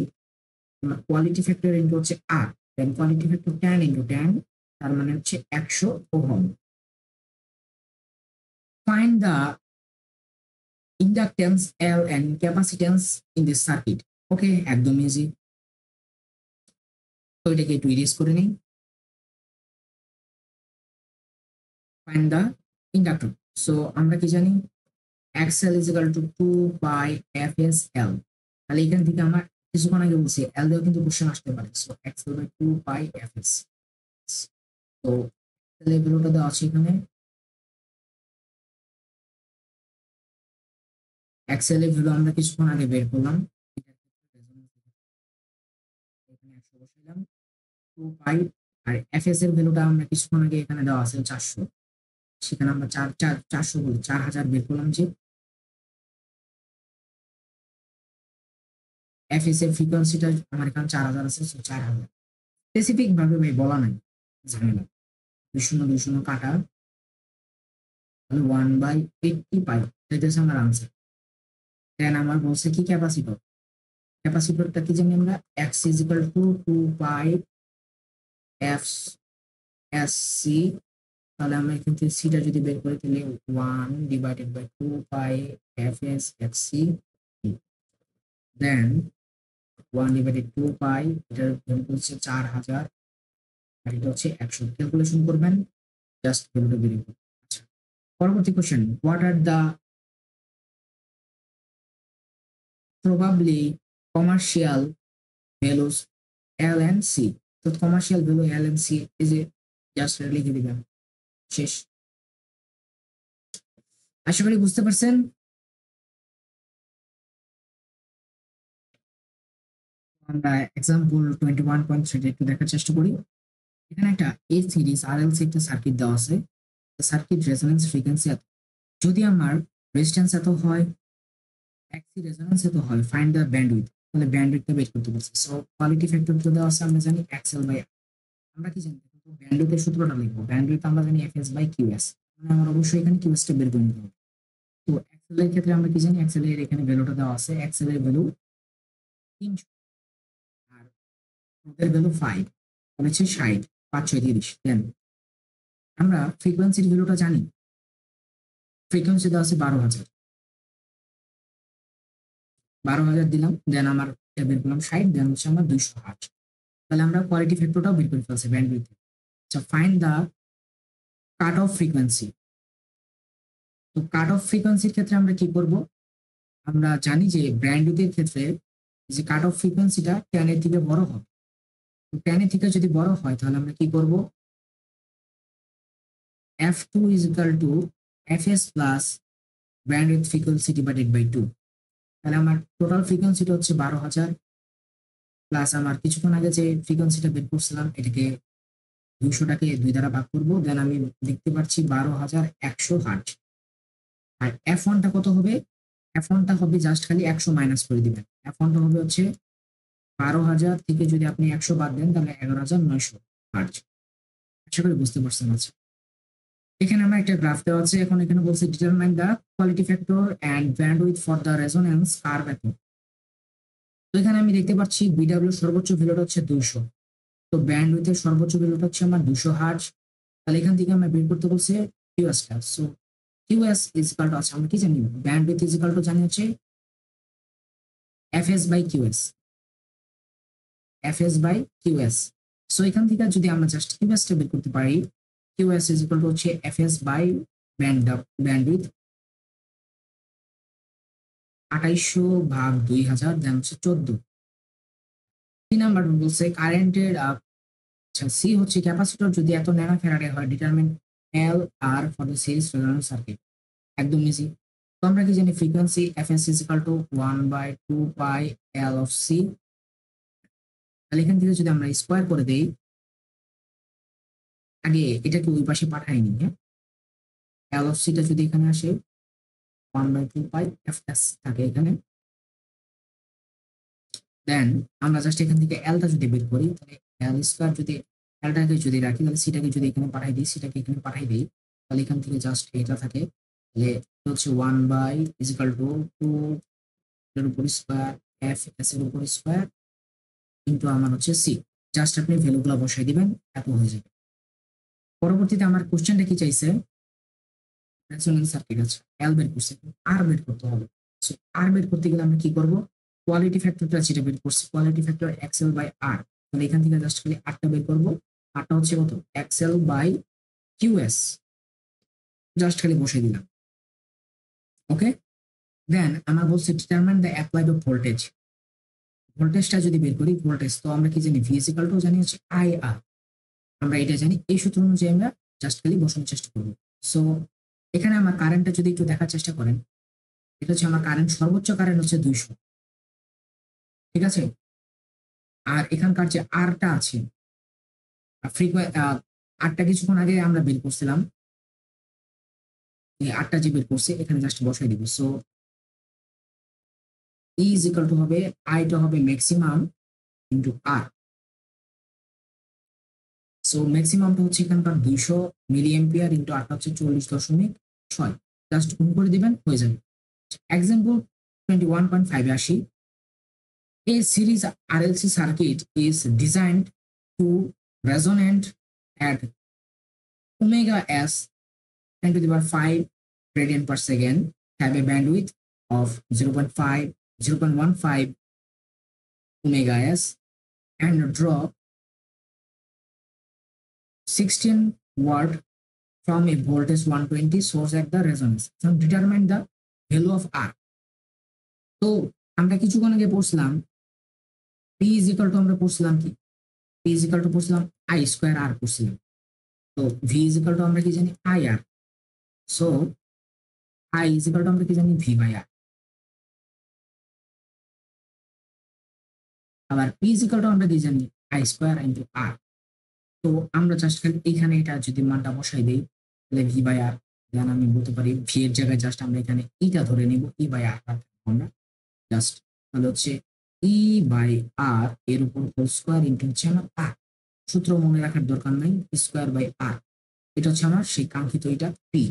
আমার কোয়ালিটি ফ্যাক্টর ইনটু হচ্ছে R, then quality factor 10 into 10, তার মানে হচ্ছে 100 ohm. Find the inductance L and capacitance in this circuit. Okay, একদম ইজি। তো এটাকে একটু ইরেজ করে নিই। Find the inductor. সো আমরা কি জানি? XL is equal to 2 by FSL। তাহলে এখান থেকে আমার কিছুক্ষণ আগে বলছি L দিয়েও কিন্তু কোশ্চেন আসতে পারে। So XL by 2 by FS। তো XL এর ভ্যালুটা দেওয়া আছে এখানে। XL এর ভ্যালু আমরা কিছুক্ষণ আগে বের করলাম। এখানে 100 বসাইলাম, 2 পাই। আর FS এর ভ্যালুটা আমরা কিছুক্ষণ আগে এখানে দেওয়া আছে 400, সেখানে আমরা 400 বলি 4000 বের করলাম। যে FS এর ফ্রিকোয়েন্সিটা আমার এখানে 4000 আছে, সো 4000। স্পেসিফিক ভাবে ভাই বলা নাই, ঝামেলা। 2 কাটা, 1/80 পাই, এটা হচ্ছে আমার আনসার। দেন আমার বলছে কি ক্যাপাসিটর, ক্যাপাসিটরটা কি জানি আমরা? x is equal to 2 pi F S C. তাহলে আমরা এখান থেকে সিটা যদি বের করি, তাহলে 1 divided by 2 pi F S F C, then 1 divided 2 pi, এটার ভ্যালু হচ্ছে 4000, আর এটা হচ্ছে 100। ক্যালকুলেশন করবেন, জাস্ট ভ্যালুটা বেরিয়ে করবেন। আচ্ছা, পরবর্তী question, what are the probably commercial values L and C? তো commercial value L and C এই যে জাস্ট লিখে দিবেন, শেষ। আশা করি বুঝতে পারছেন। আমরা এক্সাম্পল 21.3 একটু দেখার চেষ্টা করি। এখানে একটা এ সিরিজ আর এল সি একটা সার্কিট দেওয়া আছে, সার্কিট রেজোনেন্স ফ্রিকোয়েন্সি এত। যদি আমার রেজিস্ট্যান্স এত হয়, এক্সি রেজোনেন্স এত হয়, ফাইন্ড দ্য ব্যান্ডউইথ। তাহলে ব্যান্ডউইথটা বের করতে বলছে। সো কোয়ালিটি ফ্যাক্টর তো দেওয়া আছে, আমরা জানি এক্সএল বাই, আমরা কি জানি ব্যান্ডউইথের সূত্রটা লিখবো। ব্যান্ডউইথ আমরা জানি এফএস বাই কিউএস, মানে আমার অবশ্যই এখানে কিউএসটা বের করে নিতে হবে। তো এক্সেল এর ক্ষেত্রে আমরা কি জানি, এক্সেল এর এখানে ভ্যালুটা দেওয়া আছে, এক্সেল এর ভ্যালু 300 আর ওদের ভ্যালু 5 বলেছে 60, 5 6 30। দেন আমরা ফ্রিকোয়েন্সির ভ্যালুটা জানি, ফ্রিকোয়েন্সি দেওয়া আছে 12,000, 12,000 দিলাম, দেন আমার বের করলাম 60, দেন হচ্ছে আমার 200 হার্টজ। তাহলে আমরা কোয়ালিটি ফ্যাক্টরটাও বের করে ফেলছি ব্যান্ডউইথ। আচ্ছা, find the cut off frequency. তো কাট অফ ফ্রিকোয়েন্সির ক্ষেত্রে আমরা কি করব, আমরা জানি যে ব্যান্ডউইথের ক্ষেত্রে যে কাট অফ ফ্রিকোয়েন্সিটা 10 এর থেকে বড় হবে। তো 10 এর থেকে যদি বড় হয় তাহলে আমরা কি করব, f2 is equal to fs plus bandwidth frequency divided by 2। তাহলে আমার টোটাল ফ্রিকোয়েন্সিটা হচ্ছে 12,000 প্লাস আমার কিছুক্ষণ আগে যে ফ্রিকোয়েন্সিটা বের করছিলাম এটাকে 200টাকে 2 দ্বারা ভাগ করব, দেন আমি দেখতে পাচ্ছি 12,100 হার্টজ। আর f1টা কত হবে, f1টা হবে জাস্ট খালি 100 মাইনাস করে দিবেন। f1টা হবে হচ্ছে 12,000 থেকে যদি আপনি 100 বাদ দেন তাহলে 11,900 হার্টজ। আশা করি বুঝতে পারছেন। আছে এখানে আমরা একটা গ্রাফ দেওয়া আছে, এখন এখানে বলছে determine the quality factor and bandwidth for the resonance curve এত। তো এখানে আমি দেখতে পাচ্ছি বিডব্লিউ সর্বোচ্চ ভ্যালুটা হচ্ছে 200, তো ব্যান্ডউইথের সর্বোচ্চ ভ্যালুটা হচ্ছে আমার 200 হার্টজ। তাহলে এখান থেকে আমরা বের করতে বলছে কিউএসটা। So QS is equal to, আছে আমরা কি জানি, ব্যান্ডউইথ ইজ ইকুয়াল টু জানি হচ্ছে FS by QS, FS by QS. So এখান থেকে যদি আমরা জাস্ট কিউএসটা বের করতে পারি, কিউএস ইজ ইকুয়াল টু হচ্ছে এফএস বাই ব্যান্ডউইথ 2800 ভাগ 2000, দেন হচ্ছে 14। 3 নাম্বার বলছে কারেন্টের, আচ্ছা সি হচ্ছে ক্যাপাসিটর যদি এত ন্যানো ফ্যারাডে হয়, determine L R for the series resonance circuit. একদম ইজি। তো আমরা কি জানি frequency FS is equal to 1/2 pi L of C. তাহলে এখান থেকে যদি আমরা স্কোয়ার করে দেই, আগে এটাকে ওই পাশে পাঠাইনি, হ্যাঁ, এল অফ সিটা যদি এখানে আসে 1/2 পাই এফ এস থাকে এখানে, দেন আমরা জাস্ট এখান থেকে এলটা যদি বের করি তাহলে এল স্কোয়ার, যদি এলটাকে যদি রাখি তাহলে সিটাকে যদি এখানে পাঠাই দিই, সিটাকে এখানে পাঠাই দিই, তাহলে এখান থেকে জাস্ট এটা থাকে, তাহলে হচ্ছে 1 ইজ ইকুয়াল টু 2 এর উপর স্কোয়ার এফ এস এর উপর স্কোয়ার কিন্তু আমার হচ্ছে সি। জাস্ট আপনি ভ্যালুগুলো বসাই দিবেন, এত হয়ে যাবে। পরবর্তীতে আমার কোশ্চেনটা কি চাইছে, রেজোন্যান্স সার্কিট আছে, এল বের করছে, আর বের করতে হবে। সো আর বের করতে গেলে আমরা কি করব, কোয়ালিটি ফ্যাক্টরটা যেটা বের করছি, কোয়ালিটি ফ্যাক্টর এক্সএল বাই আর। তাহলে এখান থেকে জাস্ট খালি আরটা বের করব, আরটা হচ্ছে কত, এক্সএল বাই কিউএস, জাস্ট খালি বসাই দিলাম। ওকে, দেন আমার বলছে determine the applied of voltage. ভোল্টেজটা যদি বের করি, ভোল্টেজ তো আমরা কি জানি, ভি ইজ ইকুয়াল টু জানি হচ্ছে আই আর, আমরা এটা জানি। এই সূত্র অনুযায়ী আমরা জাস্ট খালি বসানোর চেষ্টা করব। সো এখানে আমার কারেন্টটা যদি একটু দেখার চেষ্টা করেন, এটা হচ্ছে আমার কারেন্ট, সর্বোচ্চ কারেন্ট হচ্ছে 200, ঠিক আছে। আর এখানকার যে আরটা আছে, আরটা কিছুক্ষণ আগে আমরা বের করছিলাম, এই আরটা যে বের করছে এখানে জাস্ট বসাই দিব। So E is equal two হবে, আইটা হবে ম্যাক্সিমাম ইন্টু আর। সো ম্যাক্সিমামটা হচ্ছে এখানকার 200 মিলি এম্পিয়ার ইন্টু আরটা হচ্ছে 40.6, জাস্ট গুণ করে দিবেন হয়ে যাবে। এক্সাম্পল 21.5 আসি। A series RLC circuit is designed to resonate at omega s 10 to the power 5 radian per second, have a bandwidth of 0.5, 0.15 omega s, and draw 16 watt from a voltage 120 source at the resonance. So determine the value of R. তো আমরা কিছুক্ষণ আগে পড়ছিলাম P is equal to, আমরা পড়ছিলাম কি, P is equal to পড়ছিলাম I স্কোয়ার R পড়ছিলাম। তো V is equal to আমরা কি জানি I R। So I is equal to আমরা কি জানি V by R। আবার P is equal to আমরা কি জানি I স্কোয়ার ইন্টু R। তো আমরা জাস্ট খালি এখানে এটা যদি মানটা বসাই দেই তাহলে V by R, দেন আমি বলতে পারি V এর জায়গায় জাস্ট আমরা এখানে ইটা ধরে নিব, E by R আমরা জাস্ট, তাহলে হচ্ছে ই বাই আর এর উপর হোল স্কোয়ার ইন্টু হচ্ছে আমার আর। সূত্র মনে রাখার দরকার নাই, স্কোয়ার বাই আর। এটা হচ্ছে আমার সেই কাঙ্ক্ষিত এটা পি।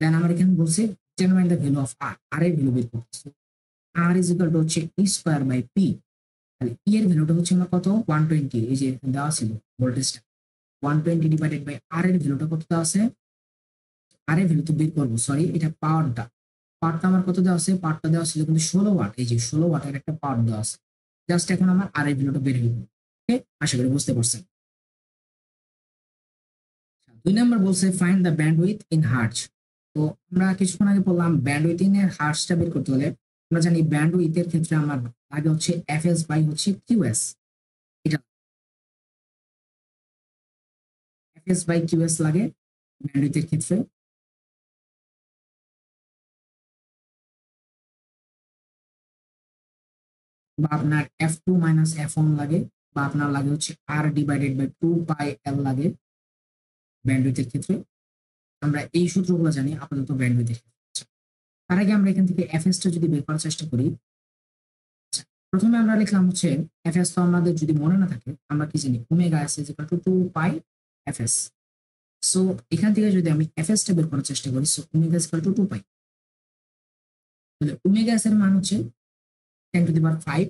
দেন আমার এখানে বলছে ডিটারমাইন দ্য ভ্যালু অফ আর, আর এর ভ্যালু বের করতেছে। আর ইজ ইকুয়াল টু হচ্ছে ই স্কোয়ার বাই পি। তাহলে ই এর ভ্যালুটা হচ্ছে আমার কত 120, এই যে এখানে দেওয়া ছিল ভোল্টেজটা 120 ডিভাইডেড বাই আর এর ভ্যালুটা কত দেওয়া আছে, আর এর ভ্যালু তো বের করবো, সরি এটা পাওয়ারটা, পাওয়ারটা আমার কত দেওয়া আছে, পাওয়ারটা দেওয়া ছিল কিন্তু 16 ওয়াট, এই যে 16 ওয়াটের একটা পাওয়ার দেওয়া আছে। জাস্ট এখন আমার আর এর ভ্যালুটা বের হইব। ওকে, আশা করি বুঝতে পারছেন। 2 নম্বর বলছে find the bandwidth in hertz. তো আমরা কিছুক্ষণ আগে বললাম ব্যান্ডউইথ ইন এর হার্টজটা বের করতে হলে আমরা জানি ব্যান্ডউইথ এর ক্ষেত্রে আমার আগে হচ্ছে এফএস বাই হচ্ছে কিউএস। এটা এফএস বাই কিউএস লাগে ব্যান্ডউইথ এর ক্ষেত্রে, বা আপনার F2 মাইনাস F1 লাগে, বা আপনার লাগে হচ্ছে আর ডিভাইডেড বাই 2 পাই এল লাগে ব্যান্ডউইথ এর ক্ষেত্রে। আমরা এই সূত্রগুলো জানি আপাতত ব্যান্ডউইথ এর ক্ষেত্রে। তার আগে আমরা এখান থেকে এফএস টা যদি বের করার চেষ্টা করি, প্রথমে আমরা লিখলাম হচ্ছে এফএস, তো আমাদের যদি মনে না থাকে আমরা কি জানি omega S is equal to 2 pi FS. So এখান থেকে যদি আমি এফএস টা বের করার চেষ্টা করি, so omega is equal to 2 পাই। তাহলে ওমেগা এস এর মান হচ্ছে 10⁵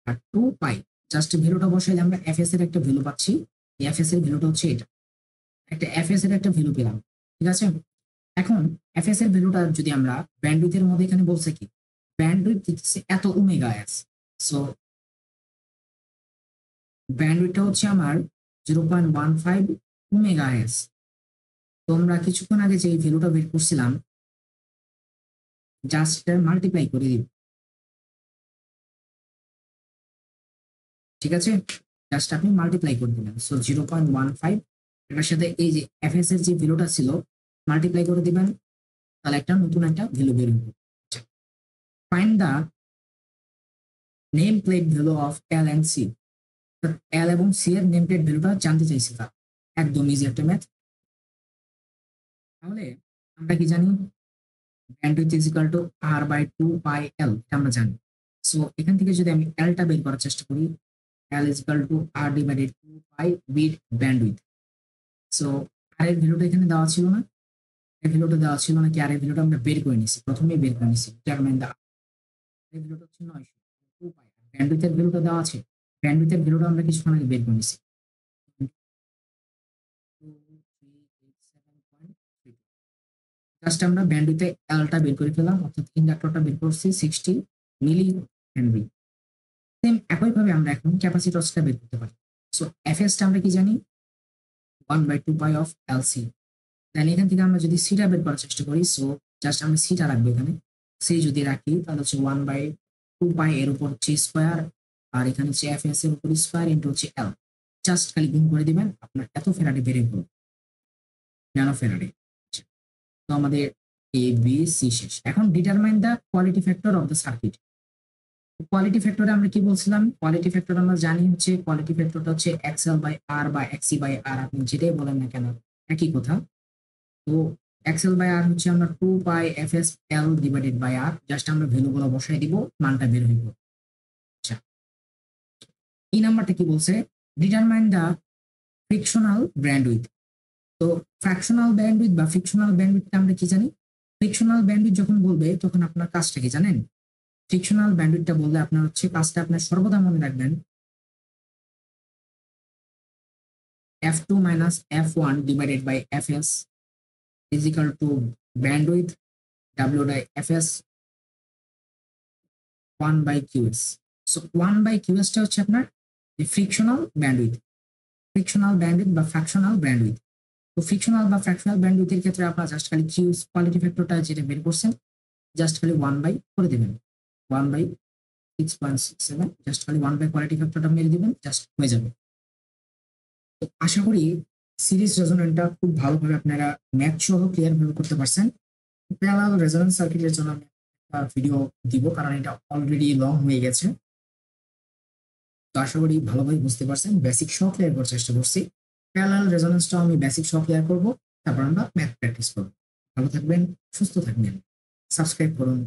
আর 2 পাই। জাস্ট ভ্যালুটা বসাইলে আমরা এফএস এর একটা ভ্যালু পাচ্ছি। এফএস এর ভ্যালুটা হচ্ছে এটা, একটা এফএস এর একটা ভ্যালু পেলাম। ঠিক আছে, এখন এফএস এর ভ্যালুটা যদি আমরা ব্যান্ডউইথ এর মধ্যে এখানে বলছে কি ব্যান্ডউইথ এত ওমেগা এস, সো ব্যান্ডউইথটা হচ্ছে আমার 0.15 ওমেগা এস। তোমরা কিছুক্ষণ আগে যে ভ্যালুটা বের করছিলাম জাস্ট মাল্টিপ্লাই করে দিব। ঠিক আছে, জাস্ট আপনি মাল্টিপ্লাই করে দিবেন। সো 0.15 এটার সাথে এই যে এফএস এর যে ভ্যালুটা ছিল মাল্টিপ্লাই করে দিবেন, তাহলে একটা নতুন একটা ভ্যালু বের হবে। Find the name plate value of L and C. L এবং সি এর নেম প্লেট ভ্যালুটা জানতে চাইছে তার, একদম ইজি একটা ম্যাথ। তাহলে আমরা কি জানি bandwidth is equal to R by 2 pi L, এটা আমরা জানি। সো এখান থেকে যদি আমি এলটা বের করার চেষ্টা করি, L is equal to R divided 2 pi বিট ব্যান্ডউইথ। সো আর এর ভ্যালুটা এখানে দেওয়া ছিল না, এর ভ্যালুটা দেওয়া ছিল নাকি, আর এর ভ্যালুটা আমরা বের করে নিছি, প্রথমেই বের করে নিছি। ডিটারমাইন দা এর ভ্যালুটা হচ্ছে 900, 2 পাই ব্যান্ডউইথ এর ভ্যালুটা দেওয়া আছে, ব্যান্ডউইথ এর ভ্যালুটা আমরা কিছুক্ষণ আগে বের করে নিছি 23872। জাস্ট আমরা ব্যান্ডউইথে এলটা বের করে ফেলাম, অর্থাৎ ইন্ডাক্টরটা বের করছি 60 মিলি হেনরি। সেম একইভাবে আমরা এখন ক্যাপাসিটরসটা বের করতে পারি। সো এফএসটা আমরা কি জানি 1/2 পাই অফ এলসি। দেন এখান থেকে আমরা যদি সিটা বের করার চেষ্টা করি, সো জাস্ট আমরা সিটা রাখবো এখানে। সি যদি রাখি তাহলে হচ্ছে 1/2 পাই এর উপর হচ্ছে স্কোয়ার, আর এখানে হচ্ছে এফএস এর উপর স্কোয়ার ইন্টু হচ্ছে এল। জাস্ট খালি গুণ করে দিবেন, আপনার এত ফেরাডে বেড়ে গেল, ন্যানো ফেরাডে। তো আমাদের এ বি সি শেষ। এখন determine the quality factor of the circuit. Quality ফ্যাক্টরে আমরা কি বলছিলাম, কোয়ালিটি ফ্যাক্টর আমরা জানি হচ্ছে কোয়ালিটি ফ্যাক্টরটা হচ্ছে এক্সএল বাই আর বা এক্সি বাই আর, আপনি যেটাই বলেন না কেন একই কথা। তো এক্সএল বাই আর হচ্ছে আমরা 2 pi FS L divided by R, just আমরা ভ্যালুগুলো বসাই দিব, মানটা বের হইব। আচ্ছা, এই নাম্বারটা কি বলছে, ডিটারমাইন দ্য ফ্রিকশনাল ব্যান্ডউইথ। তো ফ্র্যাকশনাল ব্যান্ডউইথ বা ফ্রিকশনাল ব্যান্ডউইথটা আমরা কি জানি, ফ্রিকশনাল ব্যান্ডউইথ যখন বলবে তখন আপনার কাজটা কি জানেন, ফ্রিকশনাল ব্যান্ডউইথটা বললে আপনার হচ্ছে কাজটা আপনার সর্বদা মনে রাখবেন F2 minus F1 divided by Fs is equal to bandwidth W by Fs 1 by Qs. So 1 by Qs টা হচ্ছে আপনার ফ্রিকশনাল ব্যান্ডউইথ, ফ্রিকশনাল ব্যান্ডউইথ বা ফ্র্যাকশনাল ব্যান্ডউইথ। তো ফ্রিকশনাল বা ফ্র্যাকশনাল ব্যান্ডউইথের ক্ষেত্রে আপনারা জাস্ট খালি কিউস কোয়ালিটি ফ্যাক্টরটা যেটা বের করছেন জাস্ট খালি 1 বাই করে দেবেন, 1/6.67, জাস্ট খালি 1 বাই কোয়ালিটি ফ্যাক্টরটা মেরে দিবেন, জাস্ট হয়ে যাবে। তো আশা করি সিরিজ রেজোনেন্টটা খুব ভালোভাবে আপনারা ম্যাথ সহ ক্লিয়ার ভাবে করতে পারছেন। প্যারালাল রেজোনেন্স সার্কিটের জন্য আমি একটা ভিডিও দিব, কারণ এটা অলরেডি লং হয়ে গেছে। তো আশা করি ভালোভাবে বুঝতে পারছেন, বেসিক সহ ক্লিয়ার করার চেষ্টা করছি। প্যারালাল রেজোনেন্সটাও আমি বেসিক সহ ক্লিয়ার করবো, তারপর আমরা ম্যাথ প্র্যাকটিস করবো। ভালো থাকবেন, সুস্থ থাকবেন, সাবস্ক্রাইব করুন।